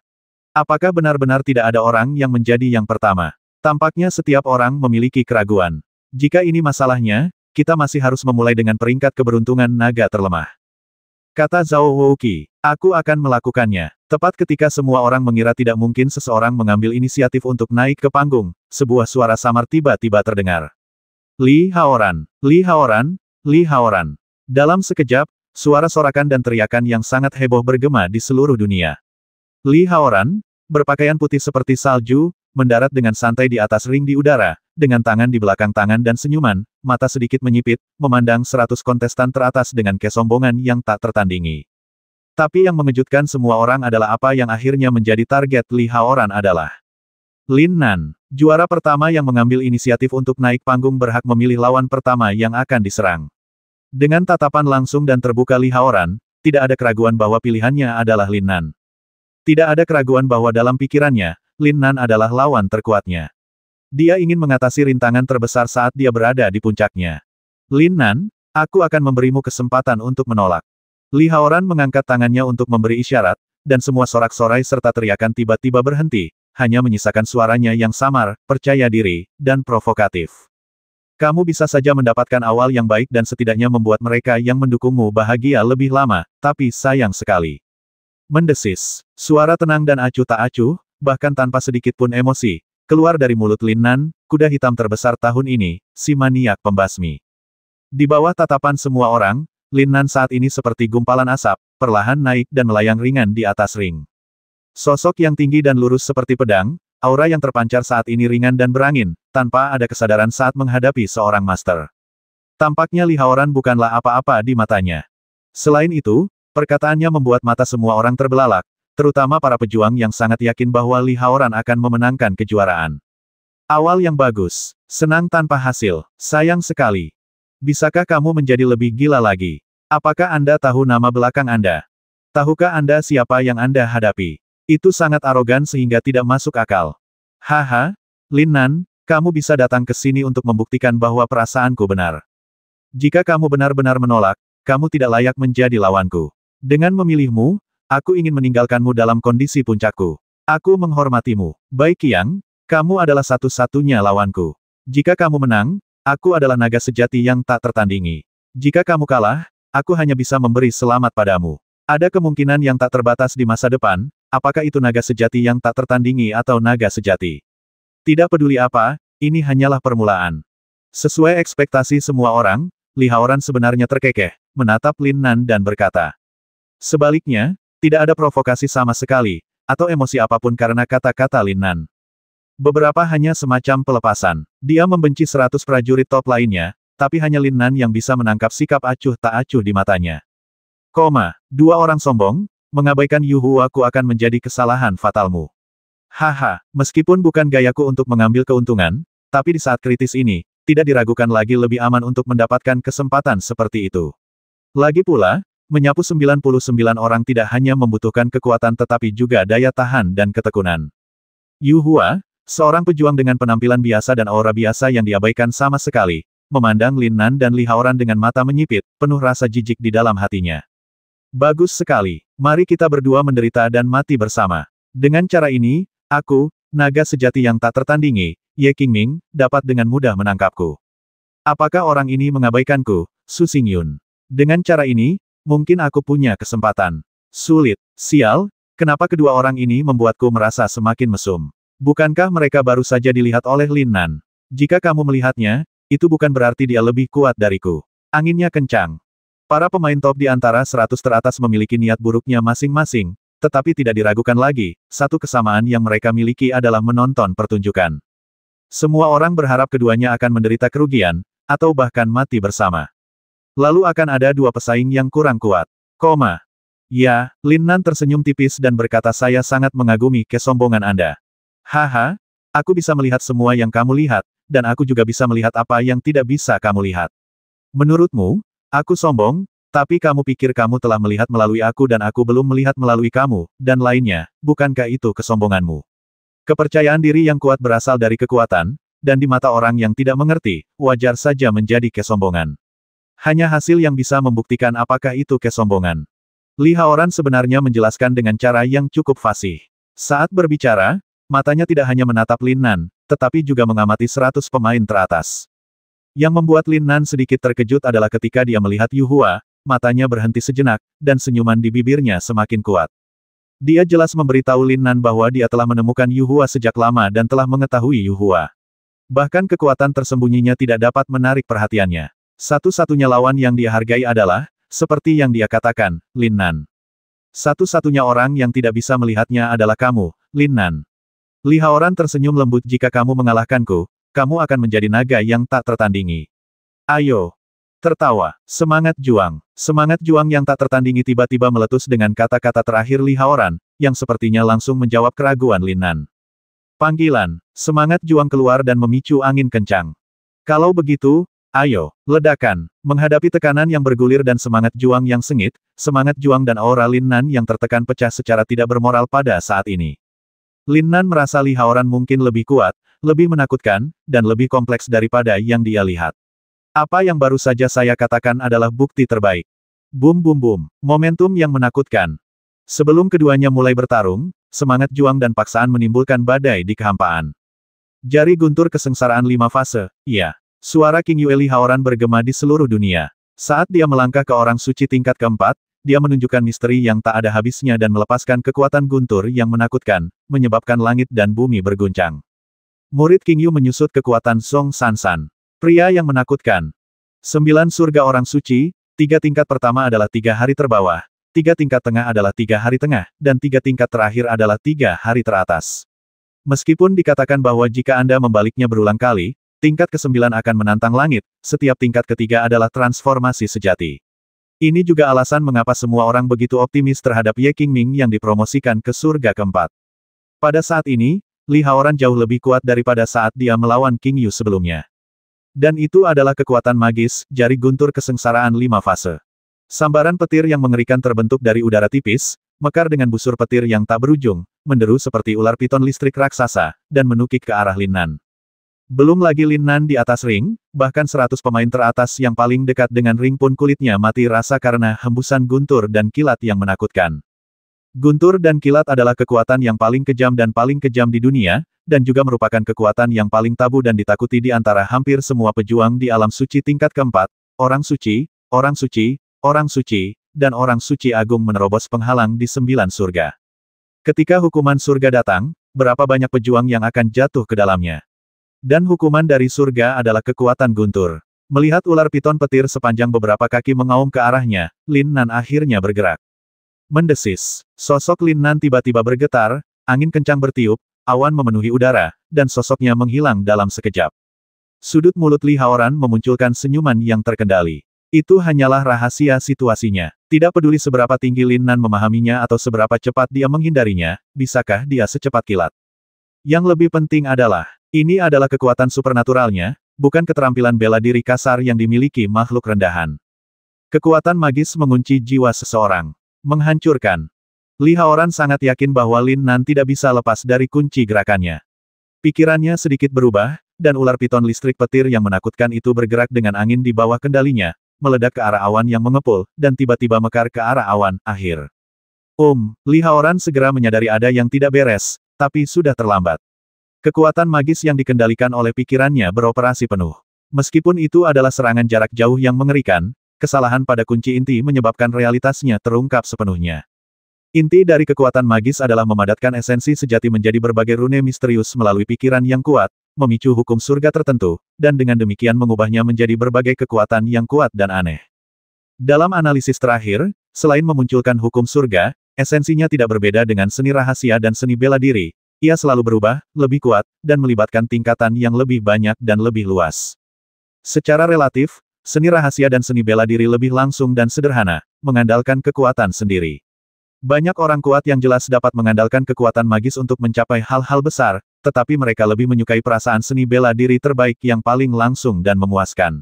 Apakah benar-benar tidak ada orang yang menjadi yang pertama? Tampaknya setiap orang memiliki keraguan. Jika ini masalahnya, kita masih harus memulai dengan peringkat keberuntungan naga terlemah. Kata Zhao Wuqi, aku akan melakukannya. Tepat ketika semua orang mengira tidak mungkin seseorang mengambil inisiatif untuk naik ke panggung, sebuah suara samar tiba-tiba terdengar. Li Haoran, Li Haoran, Li Haoran. Dalam sekejap, suara sorakan dan teriakan yang sangat heboh bergema di seluruh dunia. Li Haoran, berpakaian putih seperti salju, mendarat dengan santai di atas ring di udara, dengan tangan di belakang tangan dan senyuman, mata sedikit menyipit, memandang 100 kontestan teratas dengan kesombongan yang tak tertandingi. Tapi yang mengejutkan semua orang adalah apa yang akhirnya menjadi target Li Haoran adalah Lin Nan, juara pertama yang mengambil inisiatif untuk naik panggung berhak memilih lawan pertama yang akan diserang. Dengan tatapan langsung dan terbuka Li Haoran, tidak ada keraguan bahwa pilihannya adalah Lin Nan. Tidak ada keraguan bahwa dalam pikirannya, Lin Nan adalah lawan terkuatnya. Dia ingin mengatasi rintangan terbesar saat dia berada di puncaknya. Lin Nan, aku akan memberimu kesempatan untuk menolak. Li Haoran mengangkat tangannya untuk memberi isyarat, dan semua sorak-sorai serta teriakan tiba-tiba berhenti, hanya menyisakan suaranya yang samar, percaya diri, dan provokatif. Kamu bisa saja mendapatkan awal yang baik dan setidaknya membuat mereka yang mendukungmu bahagia lebih lama, tapi sayang sekali. Mendesis. Suara tenang dan acuh tak acuh, bahkan tanpa sedikit pun emosi, keluar dari mulut Lin Nan, kuda hitam terbesar tahun ini, si maniak pembasmi. Di bawah tatapan semua orang, Lin Nan saat ini seperti gumpalan asap, perlahan naik dan melayang ringan di atas ring. Sosok yang tinggi dan lurus seperti pedang, aura yang terpancar saat ini ringan dan berangin, tanpa ada kesadaran saat menghadapi seorang master. Tampaknya Li Haoran bukanlah apa-apa di matanya. Selain itu, perkataannya membuat mata semua orang terbelalak, terutama para pejuang yang sangat yakin bahwa Li Haoran akan memenangkan kejuaraan. Awal yang bagus. Senang tanpa hasil. Sayang sekali. Bisakah kamu menjadi lebih gila lagi? Apakah Anda tahu nama belakang Anda? Tahukah Anda siapa yang Anda hadapi? Itu sangat arogan sehingga tidak masuk akal. Haha, Lin Nan, kamu bisa datang ke sini untuk membuktikan bahwa perasaanku benar. Jika kamu benar-benar menolak, kamu tidak layak menjadi lawanku. Dengan memilihmu, aku ingin meninggalkanmu dalam kondisi puncakku. Aku menghormatimu. Bai Qiang, kamu adalah satu-satunya lawanku. Jika kamu menang, aku adalah naga sejati yang tak tertandingi. Jika kamu kalah, aku hanya bisa memberi selamat padamu. Ada kemungkinan yang tak terbatas di masa depan, apakah itu naga sejati yang tak tertandingi atau naga sejati. Tidak peduli apa, ini hanyalah permulaan. Sesuai ekspektasi semua orang, Li Haoran sebenarnya terkekeh, menatap Lin Nan dan berkata. Sebaliknya, tidak ada provokasi sama sekali, atau emosi apapun karena kata-kata Lin Nan. Beberapa hanya semacam pelepasan. Dia membenci 100 prajurit top lainnya, tapi hanya Lin Nan yang bisa menangkap sikap acuh tak acuh di matanya. Dua orang sombong, mengabaikan Yu Huaku akan menjadi kesalahan fatalmu. Haha, meskipun bukan gayaku untuk mengambil keuntungan, tapi di saat kritis ini, tidak diragukan lagi lebih aman untuk mendapatkan kesempatan seperti itu. Lagi pula, menyapu 99 orang tidak hanya membutuhkan kekuatan tetapi juga daya tahan dan ketekunan. Yu Hua, seorang pejuang dengan penampilan biasa dan aura biasa yang diabaikan sama sekali, memandang Lin Nan dan Li Haoran dengan mata menyipit, penuh rasa jijik di dalam hatinya. Bagus sekali. Mari kita berdua menderita dan mati bersama. Dengan cara ini, aku, naga sejati yang tak tertandingi, Ye Qingming, dapat dengan mudah menangkapku. Apakah orang ini mengabaikanku, Su Xingyun? Dengan cara ini, mungkin aku punya kesempatan. Sulit. Sial, kenapa kedua orang ini membuatku merasa semakin mesum? Bukankah mereka baru saja dilihat oleh Lin Nan? Jika kamu melihatnya, itu bukan berarti dia lebih kuat dariku. Anginnya kencang. Para pemain top di antara 100 teratas memiliki niat buruknya masing-masing, tetapi tidak diragukan lagi, satu kesamaan yang mereka miliki adalah menonton pertunjukan. Semua orang berharap keduanya akan menderita kerugian, atau bahkan mati bersama. Lalu akan ada dua pesaing yang kurang kuat. Ya, Lin Nan tersenyum tipis dan berkata, saya sangat mengagumi kesombongan Anda. Haha, aku bisa melihat semua yang kamu lihat, dan aku juga bisa melihat apa yang tidak bisa kamu lihat. Menurutmu, aku sombong, tapi kamu pikir kamu telah melihat melalui aku dan aku belum melihat melalui kamu, dan lainnya, bukankah itu kesombonganmu? Kepercayaan diri yang kuat berasal dari kekuatan, dan di mata orang yang tidak mengerti, wajar saja menjadi kesombongan. Hanya hasil yang bisa membuktikan apakah itu kesombongan. Li Haoran sebenarnya menjelaskan dengan cara yang cukup fasih. Saat berbicara, matanya tidak hanya menatap Lin Nan, tetapi juga mengamati 100 pemain teratas. Yang membuat Lin Nan sedikit terkejut adalah ketika dia melihat Yu Hua, matanya berhenti sejenak, dan senyuman di bibirnya semakin kuat. Dia jelas memberitahu Lin Nan bahwa dia telah menemukan Yu Hua sejak lama dan telah mengetahui Yu Hua. Bahkan kekuatan tersembunyinya tidak dapat menarik perhatiannya. Satu-satunya lawan yang dia hargai adalah, seperti yang dia katakan, Lin Nan. Satu-satunya orang yang tidak bisa melihatnya adalah kamu, Lin Nan. Li Haoran tersenyum lembut, jika kamu mengalahkanku, kamu akan menjadi naga yang tak tertandingi. Ayo. Tertawa. Semangat juang. Semangat juang yang tak tertandingi tiba-tiba meletus dengan kata-kata terakhir Li Haoran, yang sepertinya langsung menjawab keraguan Lin Nan. Panggilan. Semangat juang keluar dan memicu angin kencang. Kalau begitu, ayo, ledakan. Menghadapi tekanan yang bergulir dan semangat juang yang sengit, semangat juang dan aura Lin Nan yang tertekan pecah secara tidak bermoral pada saat ini. Lin Nan merasa Li Haoran mungkin lebih kuat, lebih menakutkan, dan lebih kompleks daripada yang dia lihat. Apa yang baru saja saya katakan adalah bukti terbaik. Boom boom boom. Momentum yang menakutkan. Sebelum keduanya mulai bertarung, semangat juang dan paksaan menimbulkan badai di kehampaan. Jari guntur kesengsaraan 5 fase, iya. Suara King Yue Li Haoran bergema di seluruh dunia. Saat dia melangkah ke orang suci tingkat keempat, dia menunjukkan misteri yang tak ada habisnya dan melepaskan kekuatan guntur yang menakutkan, menyebabkan langit dan bumi berguncang. Murid King Yu menyusut kekuatan Song Sansan. Pria yang menakutkan. 9 surga orang suci, 3 tingkat pertama adalah 3 hari terbawah, 3 tingkat tengah adalah 3 hari tengah, dan 3 tingkat terakhir adalah 3 hari teratas. Meskipun dikatakan bahwa jika Anda membaliknya berulang kali, tingkat ke-9 akan menantang langit, setiap tingkat ketiga adalah transformasi sejati. Ini juga alasan mengapa semua orang begitu optimis terhadap Ye Qingming yang dipromosikan ke surga keempat. Pada saat ini, Li Haoran jauh lebih kuat daripada saat dia melawan King Yu sebelumnya. Dan itu adalah kekuatan magis, jari guntur kesengsaraan 5 fase. Sambaran petir yang mengerikan terbentuk dari udara tipis, mekar dengan busur petir yang tak berujung, menderu seperti ular piton listrik raksasa, dan menukik ke arah Lin Nan. Belum lagi Lin Nan di atas ring, bahkan 100 pemain teratas yang paling dekat dengan ring pun kulitnya mati rasa karena hembusan guntur dan kilat yang menakutkan. Guntur dan kilat adalah kekuatan yang paling kejam dan paling kejam di dunia, dan juga merupakan kekuatan yang paling tabu dan ditakuti di antara hampir semua pejuang di alam suci tingkat keempat, orang suci, orang suci, orang suci, dan orang suci agung menerobos penghalang di 9 surga. Ketika hukuman surga datang, berapa banyak pejuang yang akan jatuh ke dalamnya? Dan hukuman dari surga adalah kekuatan guntur. Melihat ular piton petir sepanjang beberapa kaki mengaum ke arahnya, Lin Nan akhirnya bergerak. Mendesis. Sosok Lin Nan tiba-tiba bergetar, angin kencang bertiup, awan memenuhi udara, dan sosoknya menghilang dalam sekejap. Sudut mulut Li Haoran memunculkan senyuman yang terkendali. Itu hanyalah rahasia situasinya. Tidak peduli seberapa tinggi Lin Nan memahaminya atau seberapa cepat dia menghindarinya, bisakah dia secepat kilat. Yang lebih penting adalah, ini adalah kekuatan supernaturalnya, bukan keterampilan bela diri kasar yang dimiliki makhluk rendahan. Kekuatan magis mengunci jiwa seseorang. Menghancurkan. Li Haoran sangat yakin bahwa Lin Nan tidak bisa lepas dari kunci gerakannya. Pikirannya sedikit berubah, dan ular piton listrik petir yang menakutkan itu bergerak dengan angin di bawah kendalinya, meledak ke arah awan yang mengepul, dan tiba-tiba mekar ke arah awan, akhir. Li Haoran segera menyadari ada yang tidak beres, tapi sudah terlambat. Kekuatan magis yang dikendalikan oleh pikirannya beroperasi penuh. Meskipun itu adalah serangan jarak jauh yang mengerikan, kesalahan pada kunci inti menyebabkan realitasnya terungkap sepenuhnya. Inti dari kekuatan magis adalah memadatkan esensi sejati menjadi berbagai rune misterius melalui pikiran yang kuat, memicu hukum surga tertentu, dan dengan demikian mengubahnya menjadi berbagai kekuatan yang kuat dan aneh. Dalam analisis terakhir, selain memunculkan hukum surga, esensinya tidak berbeda dengan seni rahasia dan seni bela diri. Ia selalu berubah, lebih kuat, dan melibatkan tingkatan yang lebih banyak dan lebih luas. Secara relatif, seni rahasia dan seni bela diri lebih langsung dan sederhana, mengandalkan kekuatan sendiri. Banyak orang kuat yang jelas dapat mengandalkan kekuatan magis untuk mencapai hal-hal besar, tetapi mereka lebih menyukai perasaan seni bela diri terbaik yang paling langsung dan memuaskan.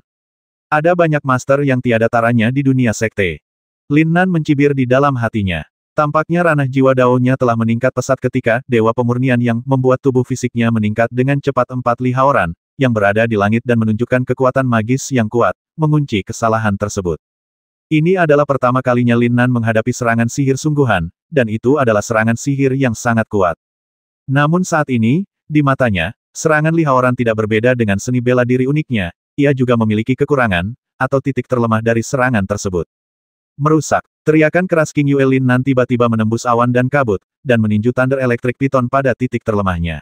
Ada banyak master yang tiada taranya di dunia sekte. Lin Nan mencibir di dalam hatinya. Tampaknya ranah jiwa daunnya telah meningkat pesat ketika Dewa Pemurnian yang membuat tubuh fisiknya meningkat dengan cepat 4 Li Haoran, yang berada di langit dan menunjukkan kekuatan magis yang kuat, mengunci kesalahan tersebut. Ini adalah pertama kalinya Lin Nan menghadapi serangan sihir sungguhan, dan itu adalah serangan sihir yang sangat kuat. Namun saat ini, di matanya, serangan Li Haoran tidak berbeda dengan seni bela diri uniknya, ia juga memiliki kekurangan, atau titik terlemah dari serangan tersebut. Merusak, teriakan keras King Yue Lin Nan tiba-tiba menembus awan dan kabut, dan meninju Thunder Electric Python pada titik terlemahnya.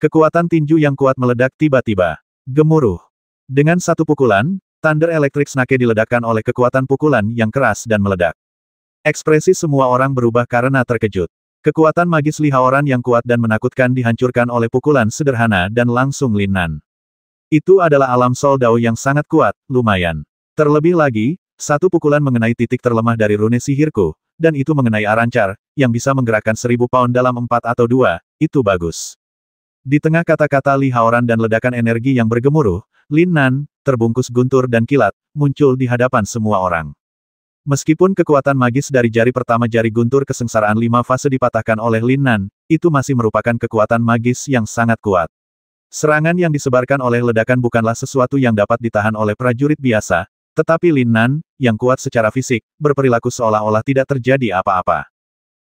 Kekuatan tinju yang kuat meledak tiba-tiba. Gemuruh. Dengan satu pukulan, Thunder Electric Snake diledakkan oleh kekuatan pukulan yang keras dan meledak. Ekspresi semua orang berubah karena terkejut. Kekuatan magis Li Haoran yang kuat dan menakutkan dihancurkan oleh pukulan sederhana dan langsung Lin Nan. Itu adalah alam Sol Dao yang sangat kuat, lumayan. Terlebih lagi, satu pukulan mengenai titik terlemah dari rune sihirku, dan itu mengenai Arancar, yang bisa menggerakkan 1000 pound dalam 4 atau 2, itu bagus. Di tengah kata-kata Li Haoran dan ledakan energi yang bergemuruh, Lin Nan, terbungkus guntur dan kilat, muncul di hadapan semua orang. Meskipun kekuatan magis dari jari pertama jari guntur kesengsaraan 5 fase dipatahkan oleh Lin Nan, itu masih merupakan kekuatan magis yang sangat kuat. Serangan yang disebarkan oleh ledakan bukanlah sesuatu yang dapat ditahan oleh prajurit biasa, tetapi Lin Nan, yang kuat secara fisik, berperilaku seolah-olah tidak terjadi apa-apa.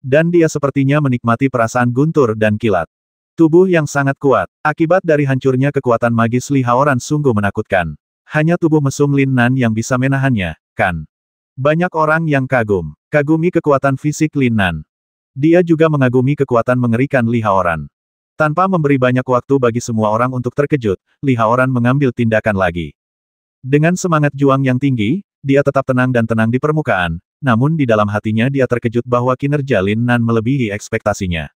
Dan dia sepertinya menikmati perasaan guntur dan kilat. Tubuh yang sangat kuat, akibat dari hancurnya kekuatan magis Li Haoran sungguh menakutkan. Hanya tubuh mesum Lin Nan yang bisa menahannya, kan? Banyak orang yang kagumi kekuatan fisik Lin Nan. Dia juga mengagumi kekuatan mengerikan Li Haoran. Tanpa memberi banyak waktu bagi semua orang untuk terkejut, Li Haoran mengambil tindakan lagi. Dengan semangat juang yang tinggi, dia tetap tenang dan tenang di permukaan, namun di dalam hatinya dia terkejut bahwa kinerja Lin Nan melebihi ekspektasinya.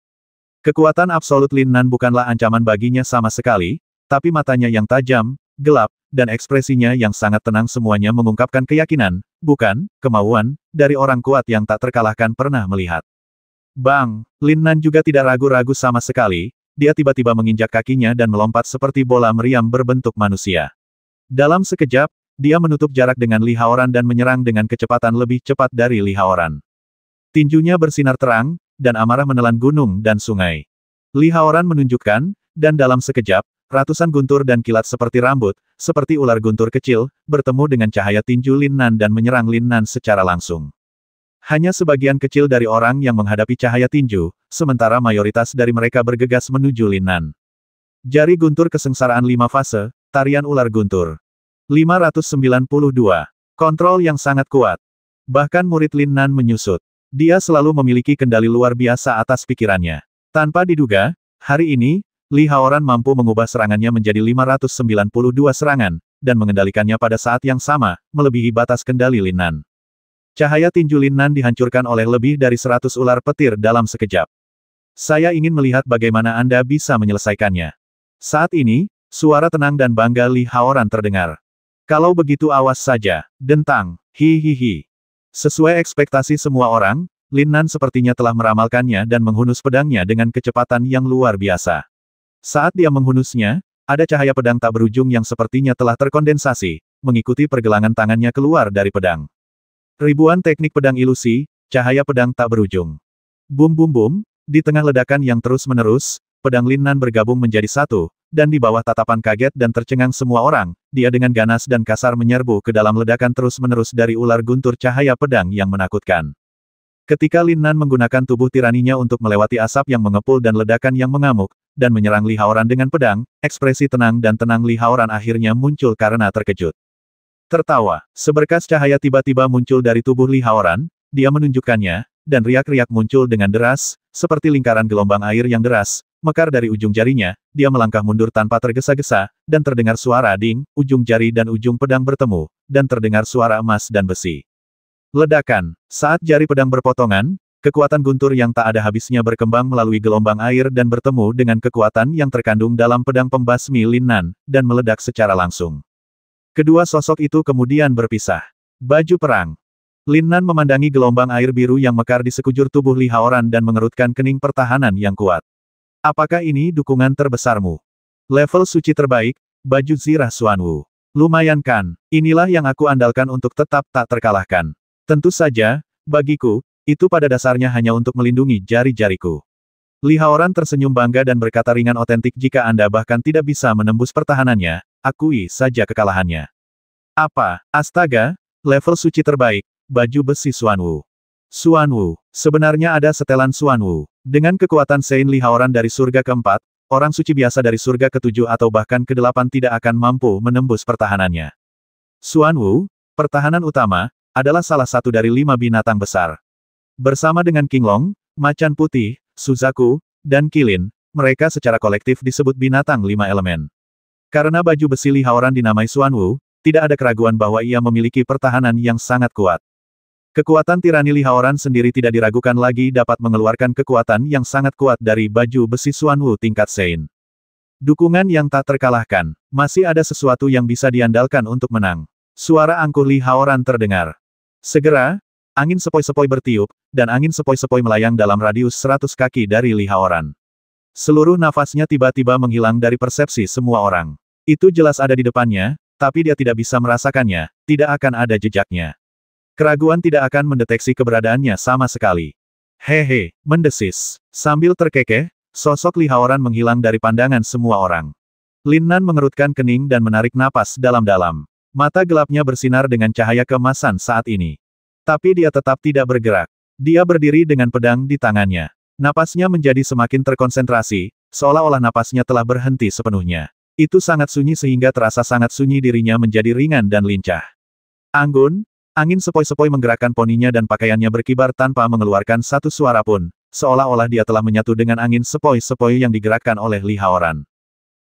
Kekuatan absolut Lin Nan bukanlah ancaman baginya sama sekali, tapi matanya yang tajam, gelap, dan ekspresinya yang sangat tenang semuanya mengungkapkan keyakinan, bukan kemauan, dari orang kuat yang tak terkalahkan pernah melihat. Bang! Lin Nan juga tidak ragu-ragu sama sekali, dia tiba-tiba menginjak kakinya dan melompat seperti bola meriam berbentuk manusia. Dalam sekejap, dia menutup jarak dengan Li Haoran dan menyerang dengan kecepatan lebih cepat dari Li Haoran. Tinjunya bersinar terang, dan amarah menelan gunung dan sungai. Li Haoran menunjukkan, dan dalam sekejap, ratusan guntur dan kilat seperti rambut, seperti ular guntur kecil, bertemu dengan cahaya tinju Lin Nan dan menyerang Lin Nan secara langsung. Hanya sebagian kecil dari orang yang menghadapi cahaya tinju, sementara mayoritas dari mereka bergegas menuju Lin Nan. Jari guntur kesengsaraan 5 fase, tarian ular guntur. 592. Kontrol yang sangat kuat. Bahkan murid Lin Nan menyusut. Dia selalu memiliki kendali luar biasa atas pikirannya. Tanpa diduga, hari ini, Li Haoran mampu mengubah serangannya menjadi 592 serangan, dan mengendalikannya pada saat yang sama, melebihi batas kendali Lin Nan. Cahaya tinju Lin Nan dihancurkan oleh lebih dari 100 ular petir dalam sekejap. Saya ingin melihat bagaimana Anda bisa menyelesaikannya. Saat ini, suara tenang dan bangga Li Haoran terdengar. Kalau begitu awas saja, dentang, hihihi. Sesuai ekspektasi semua orang, Lin Nan sepertinya telah meramalkannya dan menghunus pedangnya dengan kecepatan yang luar biasa. Saat dia menghunusnya, ada cahaya pedang tak berujung yang sepertinya telah terkondensasi, mengikuti pergelangan tangannya keluar dari pedang. Ribuan teknik pedang ilusi, cahaya pedang tak berujung. Bum bum bum, di tengah ledakan yang terus-menerus, pedang Lin Nan bergabung menjadi satu, dan di bawah tatapan kaget dan tercengang semua orang, dia dengan ganas dan kasar menyerbu ke dalam ledakan terus-menerus dari ular guntur cahaya pedang yang menakutkan. Ketika Lin Nan menggunakan tubuh tiraninya untuk melewati asap yang mengepul dan ledakan yang mengamuk, dan menyerang Li Haoran dengan pedang, ekspresi tenang dan tenang Li Haoran akhirnya muncul karena terkejut. Tertawa, seberkas cahaya tiba-tiba muncul dari tubuh Li Haoran, dia menunjukkannya, dan riak-riak muncul dengan deras, seperti lingkaran gelombang air yang deras, mekar dari ujung jarinya, dia melangkah mundur tanpa tergesa-gesa, dan terdengar suara ding, ujung jari dan ujung pedang bertemu, dan terdengar suara emas dan besi. Ledakan. Saat jari pedang berpotongan, kekuatan guntur yang tak ada habisnya berkembang melalui gelombang air dan bertemu dengan kekuatan yang terkandung dalam pedang pembasmi Lin Nan, dan meledak secara langsung. Kedua sosok itu kemudian berpisah. Baju perang. Lin Nan memandangi gelombang air biru yang mekar di sekujur tubuh Li Haoran dan mengerutkan kening pertahanan yang kuat. Apakah ini dukungan terbesarmu? Level suci terbaik, baju zirah Xuanwu. Lumayan kan, inilah yang aku andalkan untuk tetap tak terkalahkan. Tentu saja, bagiku, itu pada dasarnya hanya untuk melindungi jari-jariku. Li Haoran tersenyum bangga dan berkata ringan otentik jika Anda bahkan tidak bisa menembus pertahanannya, akui saja kekalahannya. Apa? Astaga, level suci terbaik, baju besi Xuanwu. Xuanwu, sebenarnya ada setelan Xuanwu. Dengan kekuatan Sein Li Haoran dari surga keempat, orang suci biasa dari surga ketujuh atau bahkan kedelapan tidak akan mampu menembus pertahanannya. Xuanwu, pertahanan utama, adalah salah satu dari 5 binatang besar. Bersama dengan Qinglong, Macan Putih, Suzaku, dan Qilin, mereka secara kolektif disebut binatang 5 elemen. Karena baju besi Li Haoran dinamai Xuanwu, tidak ada keraguan bahwa ia memiliki pertahanan yang sangat kuat. Kekuatan tirani Li Haoran sendiri tidak diragukan lagi dapat mengeluarkan kekuatan yang sangat kuat dari baju besi Xuanwu tingkat Sein. Dukungan yang tak terkalahkan, masih ada sesuatu yang bisa diandalkan untuk menang. Suara angkuh Li Haoran terdengar. Segera, angin sepoi-sepoi bertiup, dan angin sepoi-sepoi melayang dalam radius 100 kaki dari Li Haoran. Seluruh nafasnya tiba-tiba menghilang dari persepsi semua orang. Itu jelas ada di depannya, tapi dia tidak bisa merasakannya, tidak akan ada jejaknya. Keraguan tidak akan mendeteksi keberadaannya sama sekali. Hehe, mendesis. Sambil terkekeh, sosok Li Haoran menghilang dari pandangan semua orang. Lin Nan mengerutkan kening dan menarik napas dalam-dalam. Mata gelapnya bersinar dengan cahaya keemasan saat ini. Tapi dia tetap tidak bergerak. Dia berdiri dengan pedang di tangannya. Napasnya menjadi semakin terkonsentrasi, seolah-olah napasnya telah berhenti sepenuhnya. Itu sangat sunyi sehingga terasa sangat sunyi dirinya menjadi ringan dan lincah. Anggun, angin sepoi-sepoi menggerakkan poninya dan pakaiannya berkibar tanpa mengeluarkan satu suara pun, seolah-olah dia telah menyatu dengan angin sepoi-sepoi yang digerakkan oleh Li Haoran.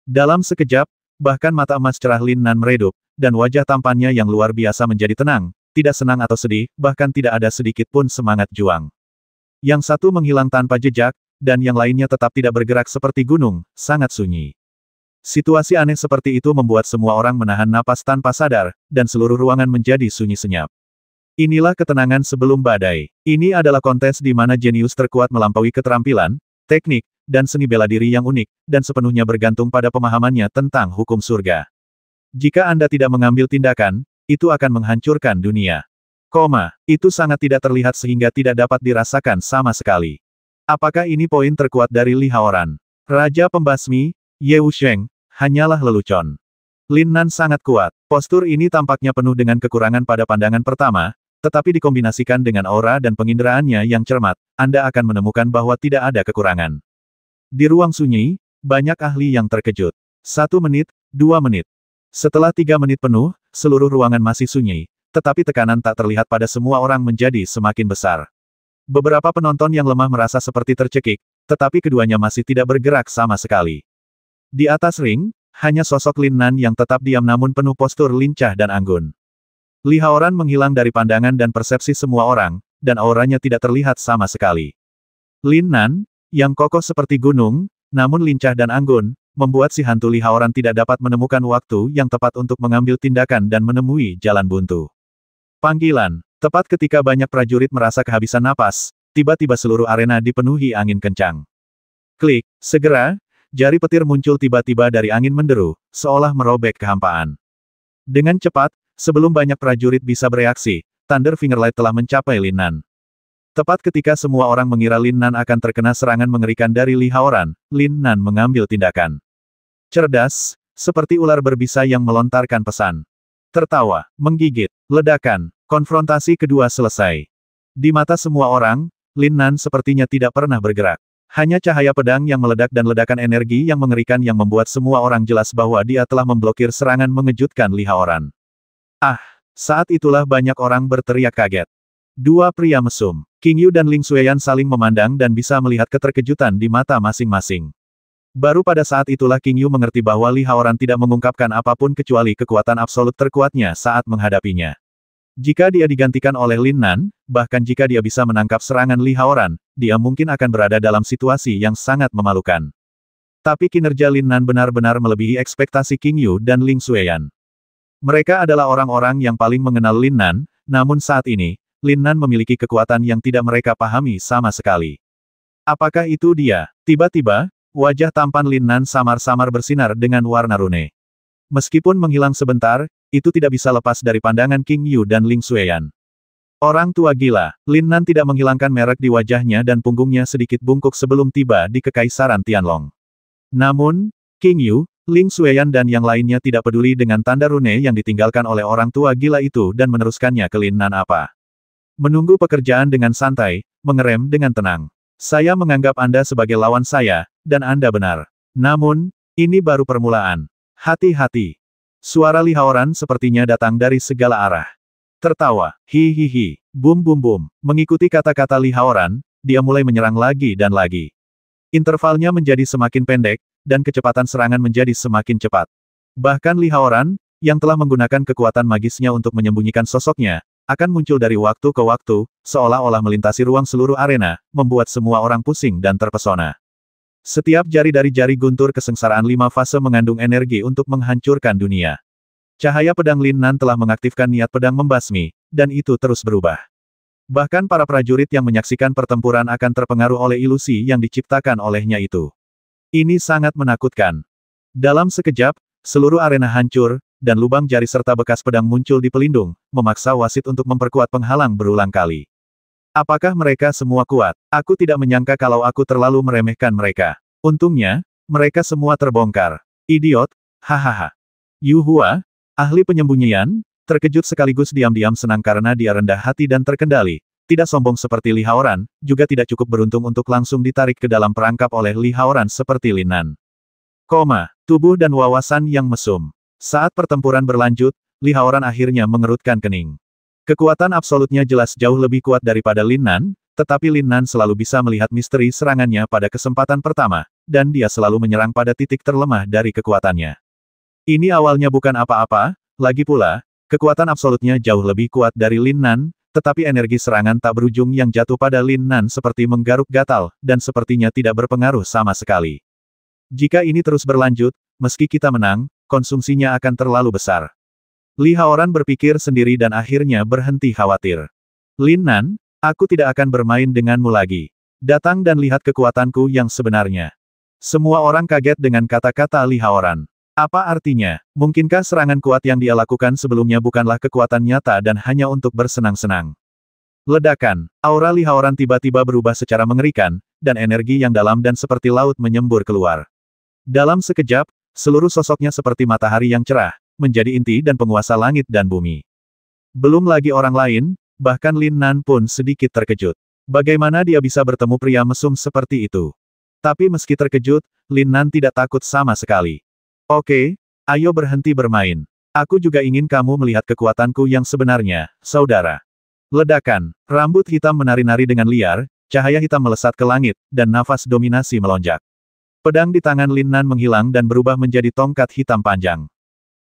Dalam sekejap, bahkan mata emas cerah Lin Nan meredup, dan wajah tampannya yang luar biasa menjadi tenang, tidak senang atau sedih, bahkan tidak ada sedikit pun semangat juang. Yang satu menghilang tanpa jejak, dan yang lainnya tetap tidak bergerak seperti gunung, sangat sunyi. Situasi aneh seperti itu membuat semua orang menahan napas tanpa sadar, dan seluruh ruangan menjadi sunyi senyap. Inilah ketenangan sebelum badai. Ini adalah kontes di mana jenius terkuat melampaui keterampilan, teknik, dan seni bela diri yang unik, dan sepenuhnya bergantung pada pemahamannya tentang hukum surga. Jika Anda tidak mengambil tindakan, itu akan menghancurkan dunia. Itu sangat tidak terlihat sehingga tidak dapat dirasakan sama sekali. Apakah ini poin terkuat dari Li Haoran? Raja Pembasmi, Ye Wusheng, hanyalah lelucon. Lin Nan sangat kuat. Postur ini tampaknya penuh dengan kekurangan pada pandangan pertama, tetapi dikombinasikan dengan aura dan penginderaannya yang cermat, Anda akan menemukan bahwa tidak ada kekurangan. Di ruang sunyi, banyak ahli yang terkejut. 1 menit, 2 menit. Setelah 3 menit penuh, seluruh ruangan masih sunyi, tetapi tekanan tak terlihat pada semua orang menjadi semakin besar. Beberapa penonton yang lemah merasa seperti tercekik, tetapi keduanya masih tidak bergerak sama sekali. Di atas ring, hanya sosok Lin Nan yang tetap diam namun penuh postur lincah dan anggun. Li Haoran menghilang dari pandangan dan persepsi semua orang, dan auranya tidak terlihat sama sekali. Lin Nan, yang kokoh seperti gunung, namun lincah dan anggun, membuat si hantu Li Haoran tidak dapat menemukan waktu yang tepat untuk mengambil tindakan dan menemui jalan buntu. Panggilan. Tepat ketika banyak prajurit merasa kehabisan napas, tiba-tiba seluruh arena dipenuhi angin kencang. Klik, segera, jari petir muncul tiba-tiba dari angin menderu, seolah merobek kehampaan. Dengan cepat, sebelum banyak prajurit bisa bereaksi, Thunder Fingerlight telah mencapai Lin Nan. Tepat ketika semua orang mengira Lin Nan akan terkena serangan mengerikan dari Li Haoran, Lin Nan mengambil tindakan. Cerdas, seperti ular berbisa yang melontarkan pesan. Tertawa, menggigit, ledakan, konfrontasi kedua selesai. Di mata semua orang, Lin Nan sepertinya tidak pernah bergerak. Hanya cahaya pedang yang meledak dan ledakan energi yang mengerikan yang membuat semua orang jelas bahwa dia telah memblokir serangan mengejutkan Li Haoran. Ah, saat itulah banyak orang berteriak kaget. Dua pria mesum. King Yu dan Ling Xueyan saling memandang dan bisa melihat keterkejutan di mata masing-masing. Baru pada saat itulah King Yu mengerti bahwa Li Haoran tidak mengungkapkan apapun kecuali kekuatan absolut terkuatnya saat menghadapinya. Jika dia digantikan oleh Lin Nan, bahkan jika dia bisa menangkap serangan Li Haoran, dia mungkin akan berada dalam situasi yang sangat memalukan. Tapi kinerja Lin Nan benar-benar melebihi ekspektasi King Yu dan Ling Xueyan. Mereka adalah orang-orang yang paling mengenal Lin Nan, namun saat ini, Lin Nan memiliki kekuatan yang tidak mereka pahami sama sekali. Apakah itu dia? Tiba-tiba, wajah tampan Lin Nan samar-samar bersinar dengan warna rune. Meskipun menghilang sebentar, itu tidak bisa lepas dari pandangan King Yu dan Ling Xueyan. Orang tua gila, Lin Nan tidak menghilangkan merek di wajahnya dan punggungnya sedikit bungkuk sebelum tiba di Kekaisaran Tianlong. Namun, King Yu, Ling Xueyan dan yang lainnya tidak peduli dengan tanda rune yang ditinggalkan oleh orang tua gila itu dan meneruskannya ke Lin Nan apa. Menunggu pekerjaan dengan santai, mengerem dengan tenang. Saya menganggap Anda sebagai lawan saya, dan Anda benar. Namun, ini baru permulaan. Hati-hati. Suara Li Haoran sepertinya datang dari segala arah. Tertawa, hihihi, bum bum bum. Mengikuti kata-kata Li Haoran, dia mulai menyerang lagi dan lagi. Intervalnya menjadi semakin pendek, dan kecepatan serangan menjadi semakin cepat. Bahkan Li Haoran, yang telah menggunakan kekuatan magisnya untuk menyembunyikan sosoknya, akan muncul dari waktu ke waktu, seolah-olah melintasi ruang seluruh arena, membuat semua orang pusing dan terpesona. Setiap jari dari jari guntur kesengsaraan 5 fase mengandung energi untuk menghancurkan dunia. Cahaya pedang Lin Nan telah mengaktifkan niat pedang membasmi, dan itu terus berubah. Bahkan para prajurit yang menyaksikan pertempuran akan terpengaruh oleh ilusi yang diciptakan olehnya itu. Ini sangat menakutkan. Dalam sekejap, seluruh arena hancur, dan lubang jari serta bekas pedang muncul di pelindung, memaksa wasit untuk memperkuat penghalang berulang kali. Apakah mereka semua kuat? Aku tidak menyangka kalau aku terlalu meremehkan mereka. Untungnya, mereka semua terbongkar. Idiot, hahaha. Yu Hua, ahli penyembunyian, terkejut sekaligus diam-diam senang karena dia rendah hati dan terkendali. Tidak sombong seperti Li Haoran, juga tidak cukup beruntung untuk langsung ditarik ke dalam perangkap oleh Li Haoran seperti Lin Nan. Tubuh dan wawasan yang mesum. Saat pertempuran berlanjut, Li Haoran akhirnya mengerutkan kening. Kekuatan absolutnya jelas jauh lebih kuat daripada Lin Nan, tetapi Lin Nan selalu bisa melihat misteri serangannya pada kesempatan pertama, dan dia selalu menyerang pada titik terlemah dari kekuatannya. Ini awalnya bukan apa-apa, lagi pula, kekuatan absolutnya jauh lebih kuat dari Lin Nan, tetapi energi serangan tak berujung yang jatuh pada Lin Nan seperti menggaruk gatal, dan sepertinya tidak berpengaruh sama sekali. Jika ini terus berlanjut, meski kita menang, konsumsinya akan terlalu besar. Li Haoran berpikir sendiri dan akhirnya berhenti khawatir. Lin Nan, aku tidak akan bermain denganmu lagi. Datang dan lihat kekuatanku yang sebenarnya. Semua orang kaget dengan kata-kata Li Haoran. Apa artinya? Mungkinkah serangan kuat yang dia lakukan sebelumnya bukanlah kekuatan nyata dan hanya untuk bersenang-senang? Ledakan. Aura Li Haoran tiba-tiba berubah secara mengerikan, dan energi yang dalam dan seperti laut menyembur keluar. Dalam sekejap, seluruh sosoknya seperti matahari yang cerah, menjadi inti dan penguasa langit dan bumi. Belum lagi orang lain, bahkan Lin Nan pun sedikit terkejut. Bagaimana dia bisa bertemu pria mesum seperti itu? Tapi meski terkejut, Lin Nan tidak takut sama sekali. Oke, ayo berhenti bermain. Aku juga ingin kamu melihat kekuatanku yang sebenarnya, saudara. Ledakan, rambut hitam menari-nari dengan liar, cahaya hitam melesat ke langit, dan nafas dominasi melonjak. Pedang di tangan Lin Nan menghilang dan berubah menjadi tongkat hitam panjang.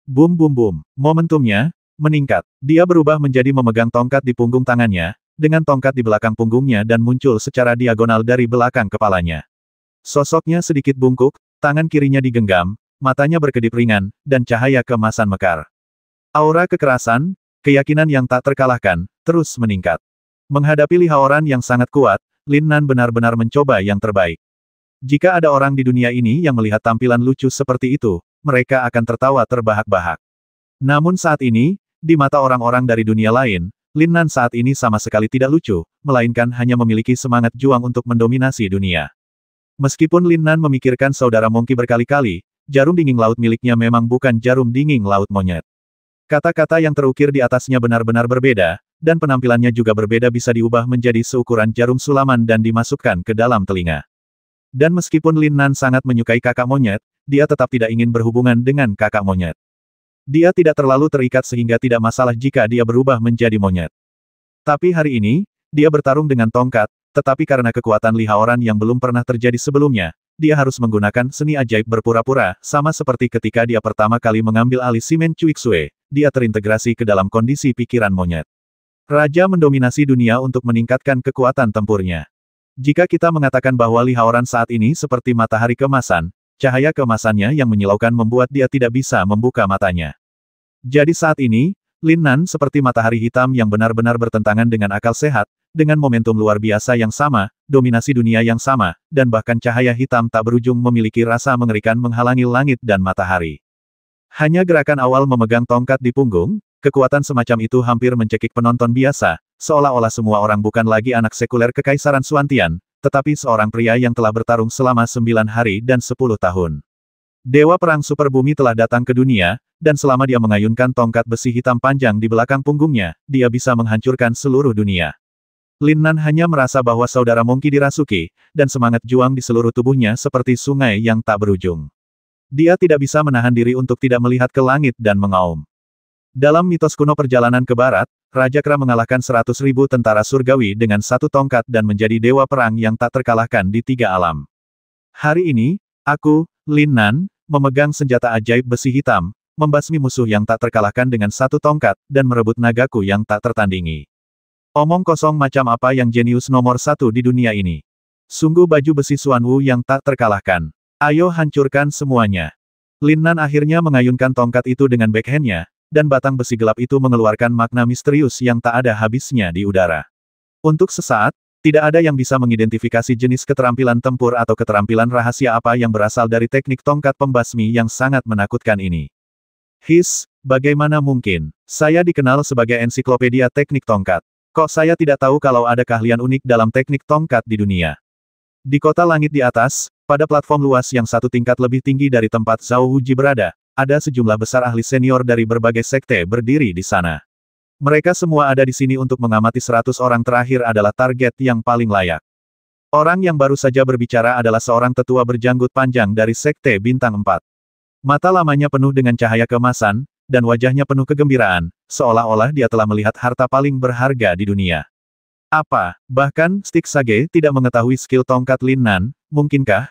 Bum bum bum, momentumnya meningkat. Dia berubah menjadi memegang tongkat di punggung tangannya, dengan tongkat di belakang punggungnya dan muncul secara diagonal dari belakang kepalanya. Sosoknya sedikit bungkuk, tangan kirinya digenggam, matanya berkedip ringan, dan cahaya keemasan mekar. Aura kekerasan, keyakinan yang tak terkalahkan, terus meningkat. Menghadapi Li Haoran yang sangat kuat, Lin Nan benar-benar mencoba yang terbaik. Jika ada orang di dunia ini yang melihat tampilan lucu seperti itu, mereka akan tertawa terbahak-bahak. Namun saat ini, di mata orang-orang dari dunia lain, Lin Nan saat ini sama sekali tidak lucu, melainkan hanya memiliki semangat juang untuk mendominasi dunia. Meskipun Lin Nan memikirkan saudara Monkey berkali-kali, jarum dingin laut miliknya memang bukan jarum dingin laut monyet. Kata-kata yang terukir di atasnya benar-benar berbeda, dan penampilannya juga berbeda bisa diubah menjadi seukuran jarum sulaman dan dimasukkan ke dalam telinga. Dan meskipun Lin Nan sangat menyukai kakak monyet, dia tetap tidak ingin berhubungan dengan kakak monyet. Dia tidak terlalu terikat sehingga tidak masalah jika dia berubah menjadi monyet. Tapi hari ini, dia bertarung dengan tongkat, tetapi karena kekuatan Li Haoran yang belum pernah terjadi sebelumnya, dia harus menggunakan seni ajaib berpura-pura, sama seperti ketika dia pertama kali mengambil alih Simen Cuixue, dia terintegrasi ke dalam kondisi pikiran monyet. Raja mendominasi dunia untuk meningkatkan kekuatan tempurnya. Jika kita mengatakan bahwa Li Haoran saat ini seperti matahari keemasan, cahaya keemasannya yang menyilaukan membuat dia tidak bisa membuka matanya. Jadi saat ini, Lin Nan seperti matahari hitam yang benar-benar bertentangan dengan akal sehat, dengan momentum luar biasa yang sama, dominasi dunia yang sama, dan bahkan cahaya hitam tak berujung memiliki rasa mengerikan menghalangi langit dan matahari. Hanya gerakan awal memegang tongkat di punggung, kekuatan semacam itu hampir mencekik penonton biasa, seolah-olah semua orang bukan lagi anak sekuler Kekaisaran Xuantian, tetapi seorang pria yang telah bertarung selama 9 hari dan 10 tahun. Dewa Perang Super Bumi telah datang ke dunia, dan selama dia mengayunkan tongkat besi hitam panjang di belakang punggungnya, dia bisa menghancurkan seluruh dunia. Lin Nan hanya merasa bahwa saudara Monkey dirasuki, dan semangat juang di seluruh tubuhnya seperti sungai yang tak berujung. Dia tidak bisa menahan diri untuk tidak melihat ke langit dan mengaum. Dalam mitos kuno perjalanan ke barat, Raja Kra mengalahkan 100.000 tentara surgawi dengan satu tongkat dan menjadi dewa perang yang tak terkalahkan di 3 alam. Hari ini, aku, Lin Nan, memegang senjata ajaib besi hitam, membasmi musuh yang tak terkalahkan dengan satu tongkat, dan merebut nagaku yang tak tertandingi. Omong kosong macam apa yang jenius nomor 1 di dunia ini. Sungguh baju besi Xuanwu yang tak terkalahkan. Ayo hancurkan semuanya. Lin Nan akhirnya mengayunkan tongkat itu dengan backhandnya, dan batang besi gelap itu mengeluarkan makna misterius yang tak ada habisnya di udara. Untuk sesaat, tidak ada yang bisa mengidentifikasi jenis keterampilan tempur atau keterampilan rahasia apa yang berasal dari teknik tongkat pembasmi yang sangat menakutkan ini. Bagaimana mungkin? Saya dikenal sebagai ensiklopedia teknik tongkat. Kok saya tidak tahu kalau ada keahlian unik dalam teknik tongkat di dunia? Di kota langit di atas, pada platform luas yang satu tingkat lebih tinggi dari tempat Zhao Wuji berada, ada sejumlah besar ahli senior dari berbagai sekte berdiri di sana. Mereka semua ada di sini untuk mengamati 100 orang terakhir adalah target yang paling layak. Orang yang baru saja berbicara adalah seorang tetua berjanggut panjang dari Sekte Bintang 4. Mata lamanya penuh dengan cahaya keemasan, dan wajahnya penuh kegembiraan, seolah-olah dia telah melihat harta paling berharga di dunia. Apa? Bahkan, Styx Sage tidak mengetahui skill tongkat Lin Nan, mungkinkah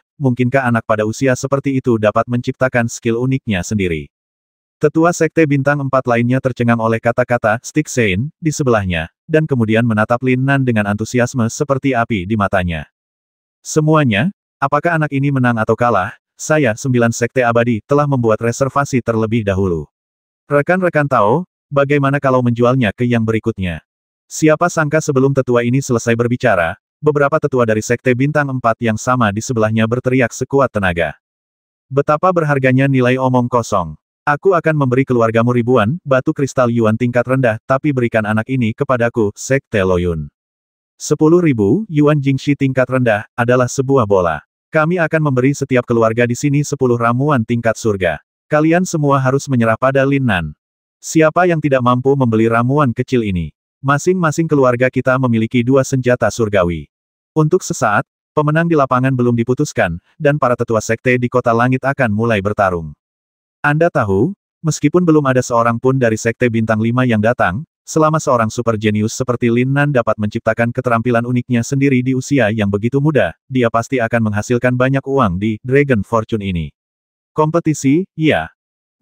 anak pada usia seperti itu dapat menciptakan skill uniknya sendiri? Tetua Sekte Bintang 4 lainnya tercengang oleh kata-kata Styx Sein di sebelahnya, dan kemudian menatap Lin Nan dengan antusiasme seperti api di matanya. Semuanya, apakah anak ini menang atau kalah, saya 9 Sekte Abadi telah membuat reservasi terlebih dahulu. Rekan-rekan Tao, bagaimana kalau menjualnya ke yang berikutnya? Siapa sangka sebelum tetua ini selesai berbicara, beberapa tetua dari Sekte Bintang 4 yang sama di sebelahnya berteriak sekuat tenaga. Betapa berharganya nilai omong kosong. Aku akan memberi keluargamu ribuan batu kristal yuan tingkat rendah, tapi berikan anak ini kepadaku, Sekte Loyun. 10.000 yuan jingxi tingkat rendah, adalah sebuah bola. Kami akan memberi setiap keluarga di sini 10 ramuan tingkat surga. Kalian semua harus menyerah pada Lin Nan. Siapa yang tidak mampu membeli ramuan kecil ini? Masing-masing keluarga kita memiliki 2 senjata surgawi. Untuk sesaat, pemenang di lapangan belum diputuskan, dan para tetua sekte di kota langit akan mulai bertarung. Anda tahu, meskipun belum ada seorang pun dari Sekte Bintang 5 yang datang, selama seorang super jenius seperti Lin Nan dapat menciptakan keterampilan uniknya sendiri di usia yang begitu muda, dia pasti akan menghasilkan banyak uang di Dragon Fortune ini. Kompetisi, ya.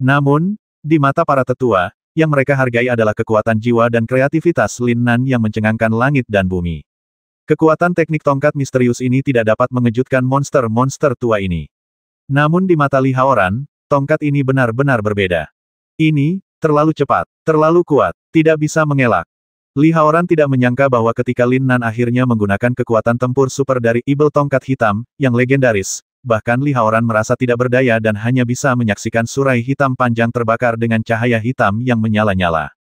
Namun, di mata para tetua, yang mereka hargai adalah kekuatan jiwa dan kreativitas Lin Nan yang mencengangkan langit dan bumi. Kekuatan teknik tongkat misterius ini tidak dapat mengejutkan monster-monster tua ini. Namun di mata Li Haoran, tongkat ini benar-benar berbeda. Ini, terlalu cepat, terlalu kuat, tidak bisa mengelak. Li Haoran tidak menyangka bahwa ketika Lin Nan akhirnya menggunakan kekuatan tempur super dari Ibel Tongkat Hitam, yang legendaris, bahkan Li Haoran merasa tidak berdaya dan hanya bisa menyaksikan surai hitam panjang terbakar dengan cahaya hitam yang menyala-nyala.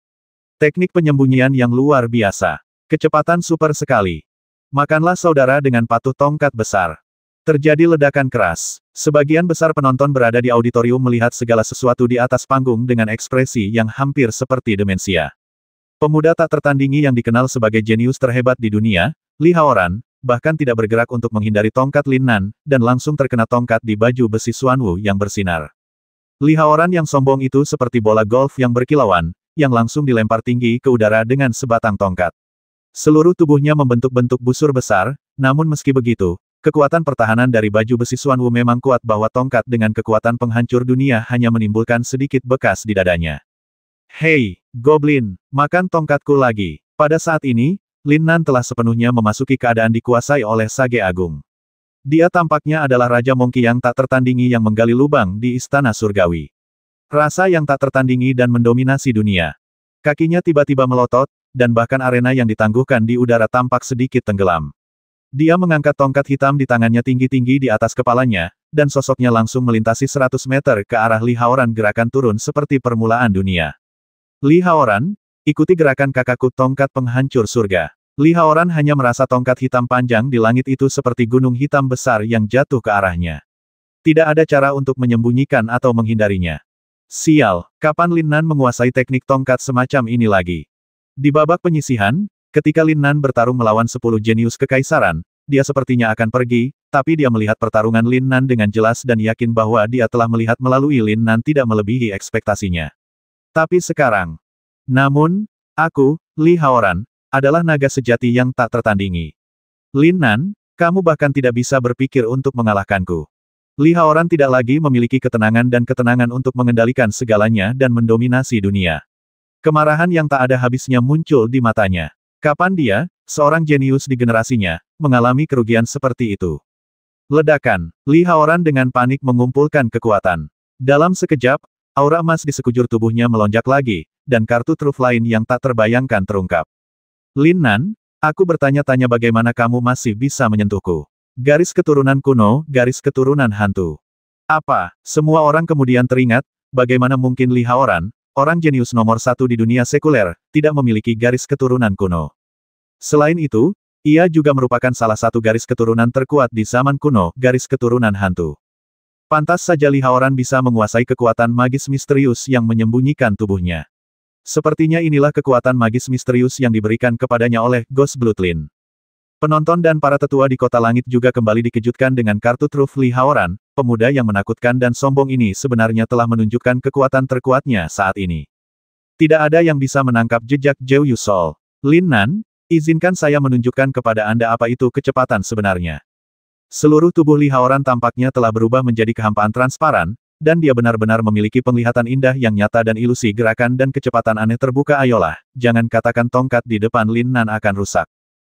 Teknik penyembunyian yang luar biasa. Kecepatan super sekali. Makanlah saudara dengan patuh tongkat besar. Terjadi ledakan keras. Sebagian besar penonton berada di auditorium melihat segala sesuatu di atas panggung dengan ekspresi yang hampir seperti demensia. Pemuda tak tertandingi yang dikenal sebagai jenius terhebat di dunia, Li Haoran, bahkan tidak bergerak untuk menghindari tongkat Lin Nan, dan langsung terkena tongkat di baju besi Xuanwu yang bersinar. Li Haoran yang sombong itu seperti bola golf yang berkilauan, yang langsung dilempar tinggi ke udara dengan sebatang tongkat. Seluruh tubuhnya membentuk-bentuk busur besar, namun meski begitu, kekuatan pertahanan dari baju besi Xuanwu memang kuat bahwa tongkat dengan kekuatan penghancur dunia hanya menimbulkan sedikit bekas di dadanya. Hei, Goblin, makan tongkatku lagi. Pada saat ini, Lin Nan telah sepenuhnya memasuki keadaan dikuasai oleh Sage Agung. Dia tampaknya adalah Raja Mongki yang tak tertandingi yang menggali lubang di Istana Surgawi. Rasa yang tak tertandingi dan mendominasi dunia. Kakinya tiba-tiba melotot, dan bahkan arena yang ditangguhkan di udara tampak sedikit tenggelam. Dia mengangkat tongkat hitam di tangannya tinggi-tinggi di atas kepalanya, dan sosoknya langsung melintasi 100 meter ke arah Li Haoran gerakan turun seperti permulaan dunia. Li Haoran, ikuti gerakan kakakku tongkat penghancur surga. Li Haoran hanya merasa tongkat hitam panjang di langit itu seperti gunung hitam besar yang jatuh ke arahnya. Tidak ada cara untuk menyembunyikan atau menghindarinya. Sial, kapan Lin Nan menguasai teknik tongkat semacam ini lagi? Di babak penyisihan, ketika Lin Nan bertarung melawan 10 jenius kekaisaran, dia sepertinya akan pergi, tapi dia melihat pertarungan Lin Nan dengan jelas dan yakin bahwa dia telah melihat melalui Lin Nan tidak melebihi ekspektasinya. Tapi sekarang, namun, aku, Li Haoran, adalah naga sejati yang tak tertandingi. Lin Nan, kamu bahkan tidak bisa berpikir untuk mengalahkanku. Li Haoran tidak lagi memiliki ketenangan dan ketenangan untuk mengendalikan segalanya dan mendominasi dunia. Kemarahan yang tak ada habisnya muncul di matanya. Kapan dia, seorang jenius di generasinya, mengalami kerugian seperti itu? Ledakan, Li Haoran dengan panik mengumpulkan kekuatan. Dalam sekejap, aura emas di sekujur tubuhnya melonjak lagi, dan kartu truf lain yang tak terbayangkan terungkap. Lin Nan, aku bertanya-tanya bagaimana kamu masih bisa menyentuhku. Garis keturunan kuno, garis keturunan hantu. Apa? Semua orang kemudian teringat, bagaimana mungkin Li Haoran, orang jenius nomor satu di dunia sekuler, tidak memiliki garis keturunan kuno. Selain itu, ia juga merupakan salah satu garis keturunan terkuat di zaman kuno, garis keturunan hantu. Pantas saja Li Haoran bisa menguasai kekuatan magis misterius yang menyembunyikan tubuhnya. Sepertinya inilah kekuatan magis misterius yang diberikan kepadanya oleh Ghost Bloodline. Penonton dan para tetua di Kota Langit juga kembali dikejutkan dengan kartu truf Li Haoran, pemuda yang menakutkan dan sombong ini sebenarnya telah menunjukkan kekuatan terkuatnya saat ini. Tidak ada yang bisa menangkap jejak Zhou Yusol. Lin Nan, izinkan saya menunjukkan kepada Anda apa itu kecepatan sebenarnya. Seluruh tubuh Li Haoran tampaknya telah berubah menjadi kehampaan transparan, dan dia benar-benar memiliki penglihatan indah yang nyata dan ilusi gerakan dan kecepatan aneh terbuka. Ayolah, jangan katakan tongkat di depan Lin Nan akan rusak.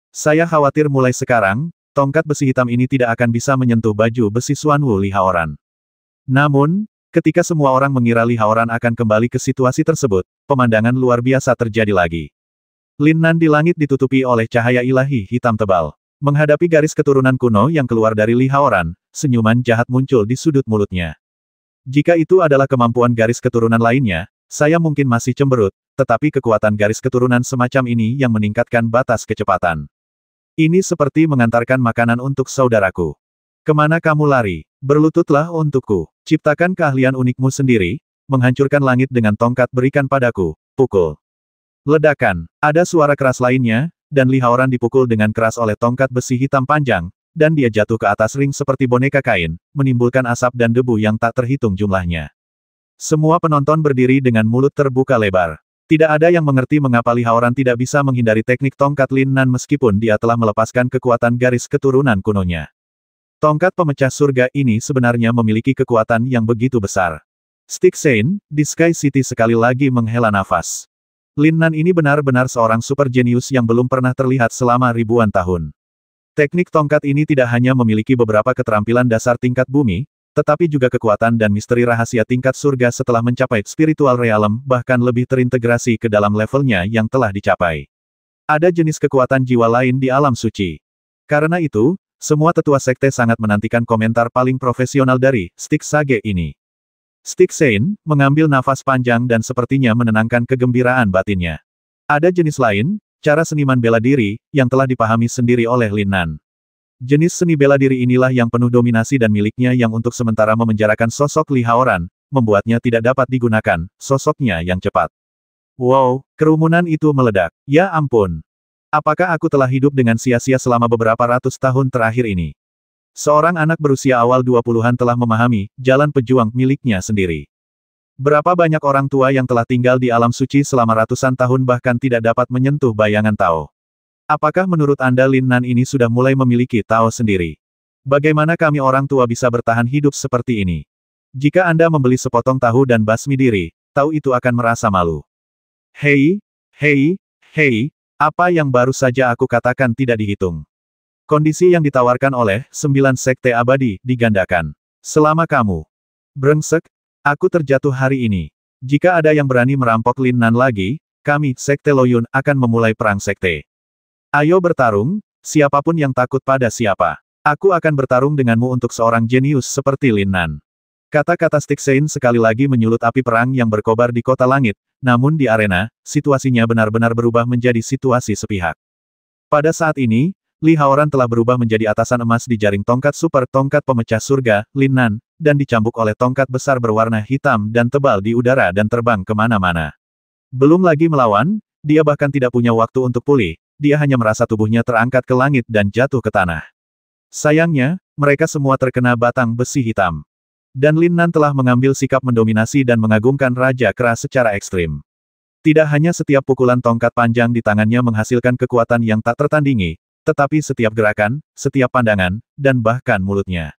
Saya khawatir mulai sekarang, tongkat besi hitam ini tidak akan bisa menyentuh baju besi Xuanwu Li Haoran. Namun, ketika semua orang mengira Li Haoran akan kembali ke situasi tersebut, pemandangan luar biasa terjadi lagi. Lin Nan di langit ditutupi oleh cahaya ilahi hitam tebal. Menghadapi garis keturunan kuno yang keluar dari Li Haoran, senyuman jahat muncul di sudut mulutnya. Jika itu adalah kemampuan garis keturunan lainnya, saya mungkin masih cemberut, tetapi kekuatan garis keturunan semacam ini yang meningkatkan batas kecepatan. Ini seperti mengantarkan makanan untuk saudaraku. Kemana kamu lari? Berlututlah untukku. Ciptakan keahlian unikmu sendiri, menghancurkan langit dengan tongkat berikan padaku, pukul. Ledakan. Ada suara keras lainnya, dan Li Haoran dipukul dengan keras oleh tongkat besi hitam panjang, dan dia jatuh ke atas ring seperti boneka kain, menimbulkan asap dan debu yang tak terhitung jumlahnya. Semua penonton berdiri dengan mulut terbuka lebar. Tidak ada yang mengerti mengapa Li Haoran tidak bisa menghindari teknik tongkat Lin Nan meskipun dia telah melepaskan kekuatan garis keturunan kunonya. Tongkat pemecah surga ini sebenarnya memiliki kekuatan yang begitu besar. Stick Saint, di Sky City sekali lagi menghela nafas. Lin Nan ini benar-benar seorang super jenius yang belum pernah terlihat selama ribuan tahun. Teknik tongkat ini tidak hanya memiliki beberapa keterampilan dasar tingkat bumi, tetapi juga kekuatan dan misteri rahasia tingkat surga setelah mencapai spiritual realm, bahkan lebih terintegrasi ke dalam levelnya yang telah dicapai. Ada jenis kekuatan jiwa lain di alam suci. Karena itu, semua tetua sekte sangat menantikan komentar paling profesional dari Stick Sage ini. Stick Saint mengambil nafas panjang dan sepertinya menenangkan kegembiraan batinnya. Ada jenis lain, cara seniman bela diri, yang telah dipahami sendiri oleh Lin Nan. Jenis seni bela diri inilah yang penuh dominasi dan miliknya yang untuk sementara memenjarakan sosok Li Haoran, membuatnya tidak dapat digunakan, sosoknya yang cepat. Wow, kerumunan itu meledak. Ya ampun. Apakah aku telah hidup dengan sia-sia selama beberapa ratus tahun terakhir ini? Seorang anak berusia awal 20-an telah memahami jalan pejuang miliknya sendiri. Berapa banyak orang tua yang telah tinggal di alam suci selama ratusan tahun bahkan tidak dapat menyentuh bayangan Tao. Apakah menurut Anda Lin Nan ini sudah mulai memiliki Tao sendiri? Bagaimana kami orang tua bisa bertahan hidup seperti ini? Jika Anda membeli sepotong tahu dan basmi diri, tahu itu akan merasa malu. Hei, hei, hei, apa yang baru saja aku katakan tidak dihitung. Kondisi yang ditawarkan oleh 9 sekte abadi digandakan. Selama kamu brengsek, aku terjatuh hari ini. Jika ada yang berani merampok Lin Nan lagi, kami, Sekte Loyun, akan memulai perang sekte. Ayo bertarung, siapapun yang takut pada siapa. Aku akan bertarung denganmu untuk seorang jenius seperti Lin Nan. Kata-kata Stixein sekali lagi menyulut api perang yang berkobar di kota langit, namun di arena, situasinya benar-benar berubah menjadi situasi sepihak. Pada saat ini, Li Haoran telah berubah menjadi atasan emas di jaring tongkat super tongkat pemecah surga, Lin Nan, dan dicambuk oleh tongkat besar berwarna hitam dan tebal di udara dan terbang kemana-mana. Belum lagi melawan, dia bahkan tidak punya waktu untuk pulih, dia hanya merasa tubuhnya terangkat ke langit dan jatuh ke tanah. Sayangnya, mereka semua terkena batang besi hitam. Dan Lin Nan telah mengambil sikap mendominasi dan mengagumkan Raja Kera secara ekstrim. Tidak hanya setiap pukulan tongkat panjang di tangannya menghasilkan kekuatan yang tak tertandingi, tetapi setiap gerakan, setiap pandangan, dan bahkan mulutnya.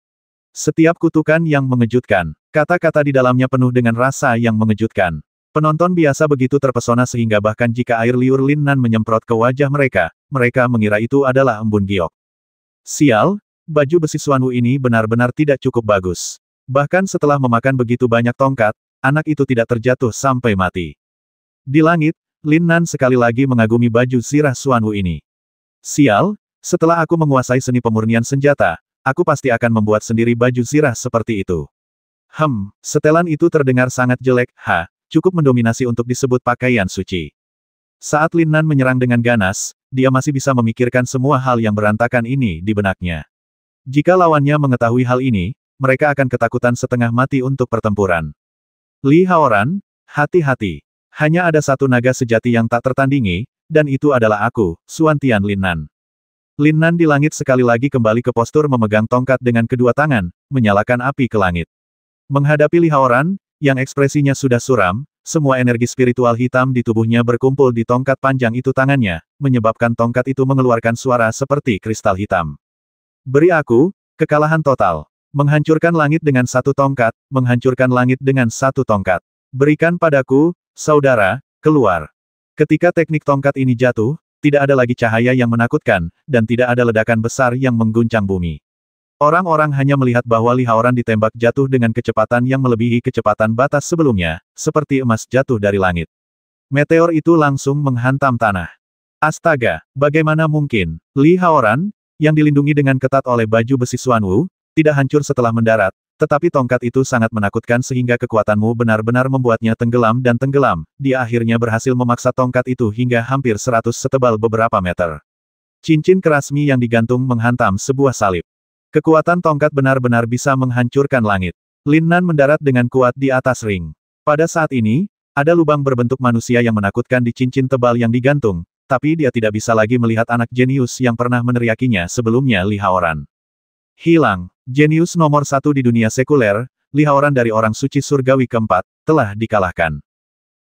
Setiap kutukan yang mengejutkan, kata-kata di dalamnya penuh dengan rasa yang mengejutkan. Penonton biasa begitu terpesona sehingga bahkan jika air liur Lin Nan menyemprot ke wajah mereka, mereka mengira itu adalah embun giok. Sial, baju besi Xuanwu ini benar-benar tidak cukup bagus. Bahkan setelah memakan begitu banyak tongkat, anak itu tidak terjatuh sampai mati. Di langit, Lin Nan sekali lagi mengagumi baju zirah Xuanwu ini. Sial, setelah aku menguasai seni pemurnian senjata, aku pasti akan membuat sendiri baju zirah seperti itu. Setelan itu terdengar sangat jelek, cukup mendominasi untuk disebut pakaian suci. Saat Lin Nan menyerang dengan ganas, dia masih bisa memikirkan semua hal yang berantakan ini di benaknya. Jika lawannya mengetahui hal ini, mereka akan ketakutan setengah mati untuk pertempuran. Li Haoran, hati-hati. Hanya ada satu naga sejati yang tak tertandingi, dan itu adalah aku, Xuantian Lin Nan. Lin Nan di langit sekali lagi kembali ke postur memegang tongkat dengan kedua tangan, menyalakan api ke langit. Menghadapi Li Haoran, yang ekspresinya sudah suram, semua energi spiritual hitam di tubuhnya berkumpul di tongkat panjang itu tangannya, menyebabkan tongkat itu mengeluarkan suara seperti kristal hitam. Beri aku, kekalahan total. Menghancurkan langit dengan satu tongkat, menghancurkan langit dengan satu tongkat. Berikan padaku, saudara, keluar. Ketika teknik tongkat ini jatuh, tidak ada lagi cahaya yang menakutkan, dan tidak ada ledakan besar yang mengguncang bumi. Orang-orang hanya melihat bahwa Li Haoran ditembak jatuh dengan kecepatan yang melebihi kecepatan batas sebelumnya, seperti emas jatuh dari langit. Meteor itu langsung menghantam tanah. Astaga, bagaimana mungkin? Li Haoran, yang dilindungi dengan ketat oleh baju besi Xuanwu, tidak hancur setelah mendarat, tetapi tongkat itu sangat menakutkan sehingga kekuatanmu benar-benar membuatnya tenggelam dan tenggelam. Dia akhirnya berhasil memaksa tongkat itu hingga hampir 100 setebal beberapa meter. Cincin kerasmi yang digantung menghantam sebuah salib. Kekuatan tongkat benar-benar bisa menghancurkan langit. Lin Nan mendarat dengan kuat di atas ring. Pada saat ini, ada lubang berbentuk manusia yang menakutkan di cincin tebal yang digantung, tapi dia tidak bisa lagi melihat anak jenius yang pernah meneriakinya sebelumnya Li Haoran. Hilang. Jenius nomor 1 di dunia sekuler, Li Haoran dari orang suci surgawi keempat, telah dikalahkan.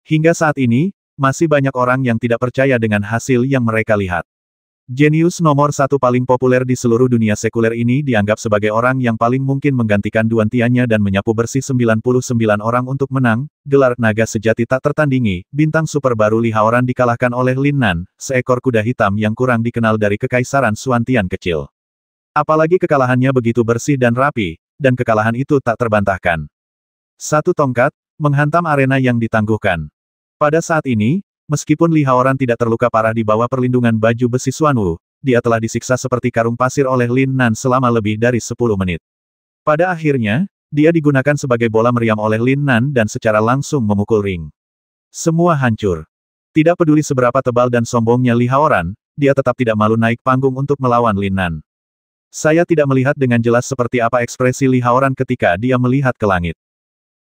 Hingga saat ini, masih banyak orang yang tidak percaya dengan hasil yang mereka lihat. Jenius nomor 1 paling populer di seluruh dunia sekuler ini dianggap sebagai orang yang paling mungkin menggantikan Duan Tiannya dan menyapu bersih 99 orang untuk menang, gelar naga sejati tak tertandingi, bintang super baru Li Haoran dikalahkan oleh Lin Nan, seekor kuda hitam yang kurang dikenal dari kekaisaran Xuantian kecil. Apalagi kekalahannya begitu bersih dan rapi, dan kekalahan itu tak terbantahkan. Satu tongkat, menghantam arena yang ditangguhkan. Pada saat ini, meskipun Li Haoran tidak terluka parah di bawah perlindungan baju besi Xuanwu, dia telah disiksa seperti karung pasir oleh Lin Nan selama lebih dari 10 menit. Pada akhirnya, dia digunakan sebagai bola meriam oleh Lin Nan dan secara langsung memukul ring. Semua hancur. Tidak peduli seberapa tebal dan sombongnya Li Haoran, dia tetap tidak malu naik panggung untuk melawan Lin Nan. Saya tidak melihat dengan jelas seperti apa ekspresi Li Haoran ketika dia melihat ke langit.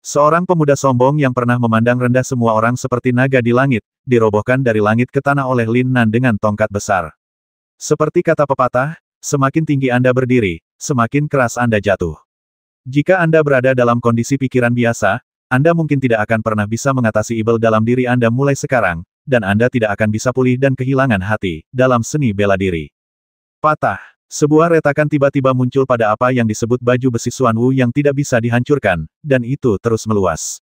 Seorang pemuda sombong yang pernah memandang rendah semua orang seperti naga di langit, dirobohkan dari langit ke tanah oleh Lin Nan dengan tongkat besar. Seperti kata pepatah, semakin tinggi Anda berdiri, semakin keras Anda jatuh. Jika Anda berada dalam kondisi pikiran biasa, Anda mungkin tidak akan pernah bisa mengatasi ibel dalam diri Anda mulai sekarang, dan Anda tidak akan bisa pulih dan kehilangan hati dalam seni bela diri. Patah. Sebuah retakan tiba-tiba muncul pada apa yang disebut baju besi Xuanwu yang tidak bisa dihancurkan, dan itu terus meluas.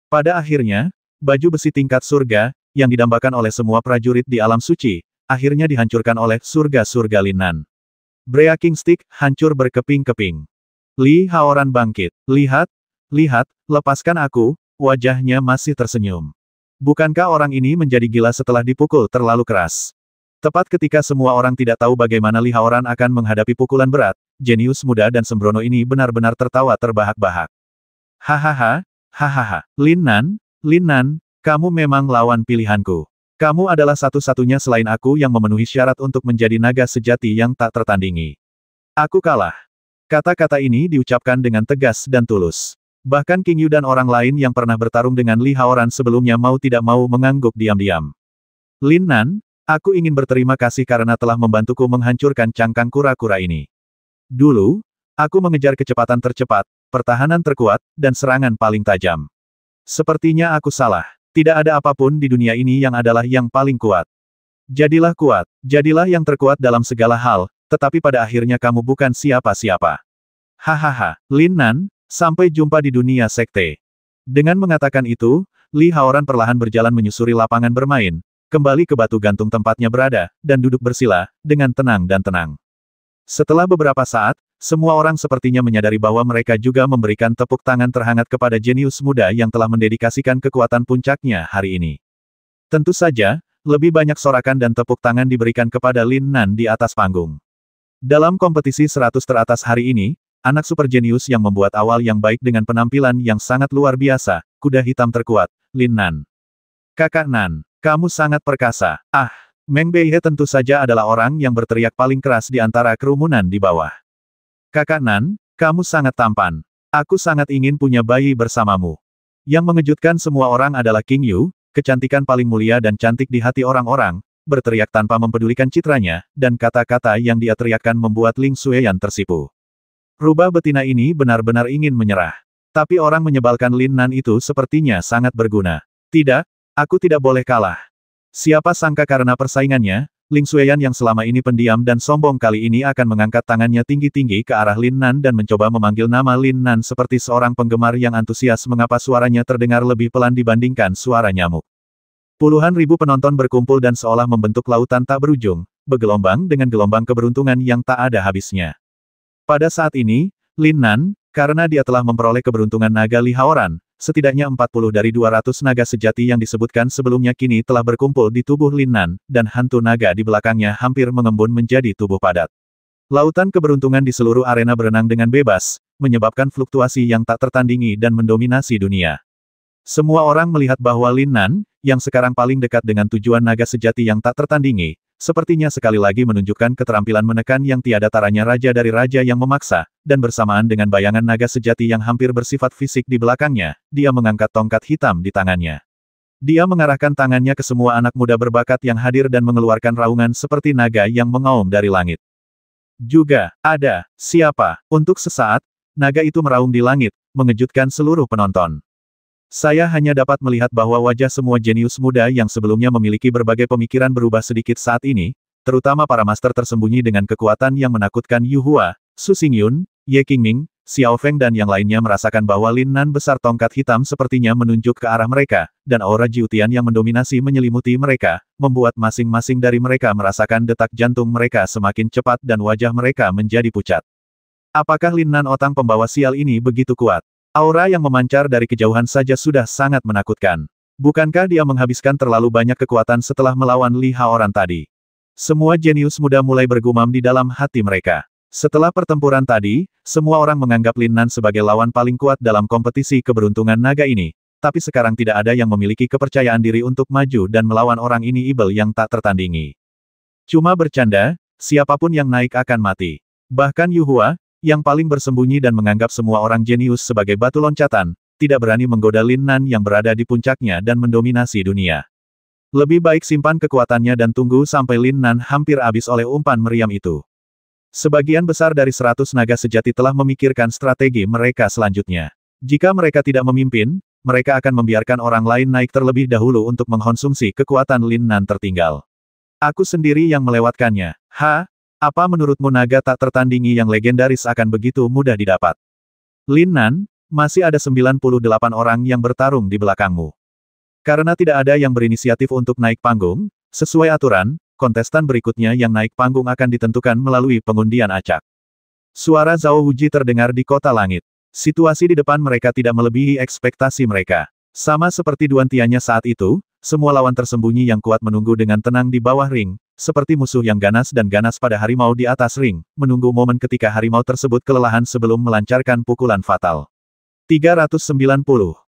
Pada akhirnya, baju besi tingkat surga, yang didambakan oleh semua prajurit di alam suci, akhirnya dihancurkan oleh surga-surga Lin Nan. Breaking Stick hancur berkeping-keping. Li Haoran bangkit. Lihat, lihat, lepaskan aku, wajahnya masih tersenyum. Bukankah orang ini menjadi gila setelah dipukul terlalu keras? Tepat ketika semua orang tidak tahu bagaimana Li Haoran akan menghadapi pukulan berat, jenius muda dan sembrono ini benar-benar tertawa terbahak-bahak. Hahaha, hahaha, Lin Nan, kamu memang lawan pilihanku. Kamu adalah satu-satunya selain aku yang memenuhi syarat untuk menjadi naga sejati yang tak tertandingi. Aku kalah. Kata-kata ini diucapkan dengan tegas dan tulus. Bahkan King Yu dan orang lain yang pernah bertarung dengan Li Haoran sebelumnya mau tidak mau mengangguk diam-diam. Lin Nan, aku ingin berterima kasih karena telah membantuku menghancurkan cangkang kura-kura ini. Dulu, aku mengejar kecepatan tercepat, pertahanan terkuat, dan serangan paling tajam. Sepertinya aku salah. Tidak ada apapun di dunia ini yang adalah yang paling kuat. Jadilah kuat, jadilah yang terkuat dalam segala hal, tetapi pada akhirnya kamu bukan siapa-siapa. Hahaha, Lin Nan, sampai jumpa di dunia sekte. Dengan mengatakan itu, Li Haoran perlahan berjalan menyusuri lapangan bermain, kembali ke batu gantung tempatnya berada, dan duduk bersila, dengan tenang dan tenang. Setelah beberapa saat, semua orang sepertinya menyadari bahwa mereka juga memberikan tepuk tangan terhangat kepada jenius muda yang telah mendedikasikan kekuatan puncaknya hari ini. Tentu saja, lebih banyak sorakan dan tepuk tangan diberikan kepada Lin Nan di atas panggung. Dalam kompetisi 100 teratas hari ini, anak super jenius yang membuat awal yang baik dengan penampilan yang sangat luar biasa, kuda hitam terkuat, Lin Nan. Kakak Nan, kamu sangat perkasa. Ah, Meng Beihe tentu saja adalah orang yang berteriak paling keras di antara kerumunan di bawah. Kakak Nan, kamu sangat tampan. Aku sangat ingin punya bayi bersamamu. Yang mengejutkan semua orang adalah King Yu, kecantikan paling mulia dan cantik di hati orang-orang, berteriak tanpa mempedulikan citranya, dan kata-kata yang dia teriakkan membuat Ling Xueyan tersipu. Rubah betina ini benar-benar ingin menyerah. Tapi orang menyebalkan Lin Nan itu sepertinya sangat berguna. Tidak, aku tidak boleh kalah. Siapa sangka karena persaingannya, Ling Xueyan yang selama ini pendiam dan sombong kali ini akan mengangkat tangannya tinggi-tinggi ke arah Lin Nan dan mencoba memanggil nama Lin Nan seperti seorang penggemar yang antusias mengapa suaranya terdengar lebih pelan dibandingkan suara nyamuk. Puluhan ribu penonton berkumpul dan seolah membentuk lautan tak berujung, bergelombang dengan gelombang keberuntungan yang tak ada habisnya. Pada saat ini, Lin Nan, karena dia telah memperoleh keberuntungan naga Li Haoran, setidaknya 40 dari 200 naga sejati yang disebutkan sebelumnya kini telah berkumpul di tubuh Lin Nan, dan hantu naga di belakangnya hampir mengembun menjadi tubuh padat. Lautan keberuntungan di seluruh arena berenang dengan bebas, menyebabkan fluktuasi yang tak tertandingi dan mendominasi dunia. Semua orang melihat bahwa Lin Nan, yang sekarang paling dekat dengan tujuan naga sejati yang tak tertandingi, sepertinya sekali lagi menunjukkan keterampilan menekan yang tiada taranya raja dari raja yang memaksa, dan bersamaan dengan bayangan naga sejati yang hampir bersifat fisik di belakangnya, dia mengangkat tongkat hitam di tangannya. Dia mengarahkan tangannya ke semua anak muda berbakat yang hadir dan mengeluarkan raungan seperti naga yang mengaum dari langit. Juga, ada, siapa, untuk sesaat, naga itu meraung di langit, mengejutkan seluruh penonton. Saya hanya dapat melihat bahwa wajah semua jenius muda yang sebelumnya memiliki berbagai pemikiran berubah sedikit saat ini, terutama para master tersembunyi dengan kekuatan yang menakutkan Yu Hua, Su Xingyun, Ye Qingming, Xiao Feng dan yang lainnya merasakan bahwa Lin Nan besar tongkat hitam sepertinya menunjuk ke arah mereka, dan aura Jiutian yang mendominasi menyelimuti mereka, membuat masing-masing dari mereka merasakan detak jantung mereka semakin cepat dan wajah mereka menjadi pucat. Apakah Lin Nan otang pembawa sial ini begitu kuat? Aura yang memancar dari kejauhan saja sudah sangat menakutkan. Bukankah dia menghabiskan terlalu banyak kekuatan setelah melawan Li Haoran tadi? Semua jenius muda mulai bergumam di dalam hati mereka. Setelah pertempuran tadi, semua orang menganggap Lin Nan sebagai lawan paling kuat dalam kompetisi keberuntungan naga ini. Tapi sekarang tidak ada yang memiliki kepercayaan diri untuk maju dan melawan orang ini ibel yang tak tertandingi. Cuma bercanda, siapapun yang naik akan mati. Bahkan Yu Hua, yang paling bersembunyi dan menganggap semua orang jenius sebagai batu loncatan, tidak berani menggoda Lin Nan yang berada di puncaknya dan mendominasi dunia. Lebih baik simpan kekuatannya dan tunggu sampai Lin Nan hampir habis oleh umpan meriam itu. Sebagian besar dari 100 naga sejati telah memikirkan strategi mereka selanjutnya. Jika mereka tidak memimpin, mereka akan membiarkan orang lain naik terlebih dahulu untuk mengkonsumsi kekuatan Lin Nan tertinggal. Aku sendiri yang melewatkannya. Apa menurutmu naga tak tertandingi yang legendaris akan begitu mudah didapat? Lin Nan, masih ada 98 orang yang bertarung di belakangmu. Karena tidak ada yang berinisiatif untuk naik panggung, sesuai aturan, kontestan berikutnya yang naik panggung akan ditentukan melalui pengundian acak. Suara Zhao Wuji terdengar di kota langit. Situasi di depan mereka tidak melebihi ekspektasi mereka. Sama seperti Duan Tiannya saat itu, semua lawan tersembunyi yang kuat menunggu dengan tenang di bawah ring, seperti musuh yang ganas dan ganas pada harimau di atas ring, menunggu momen ketika harimau tersebut kelelahan sebelum melancarkan pukulan fatal. 390.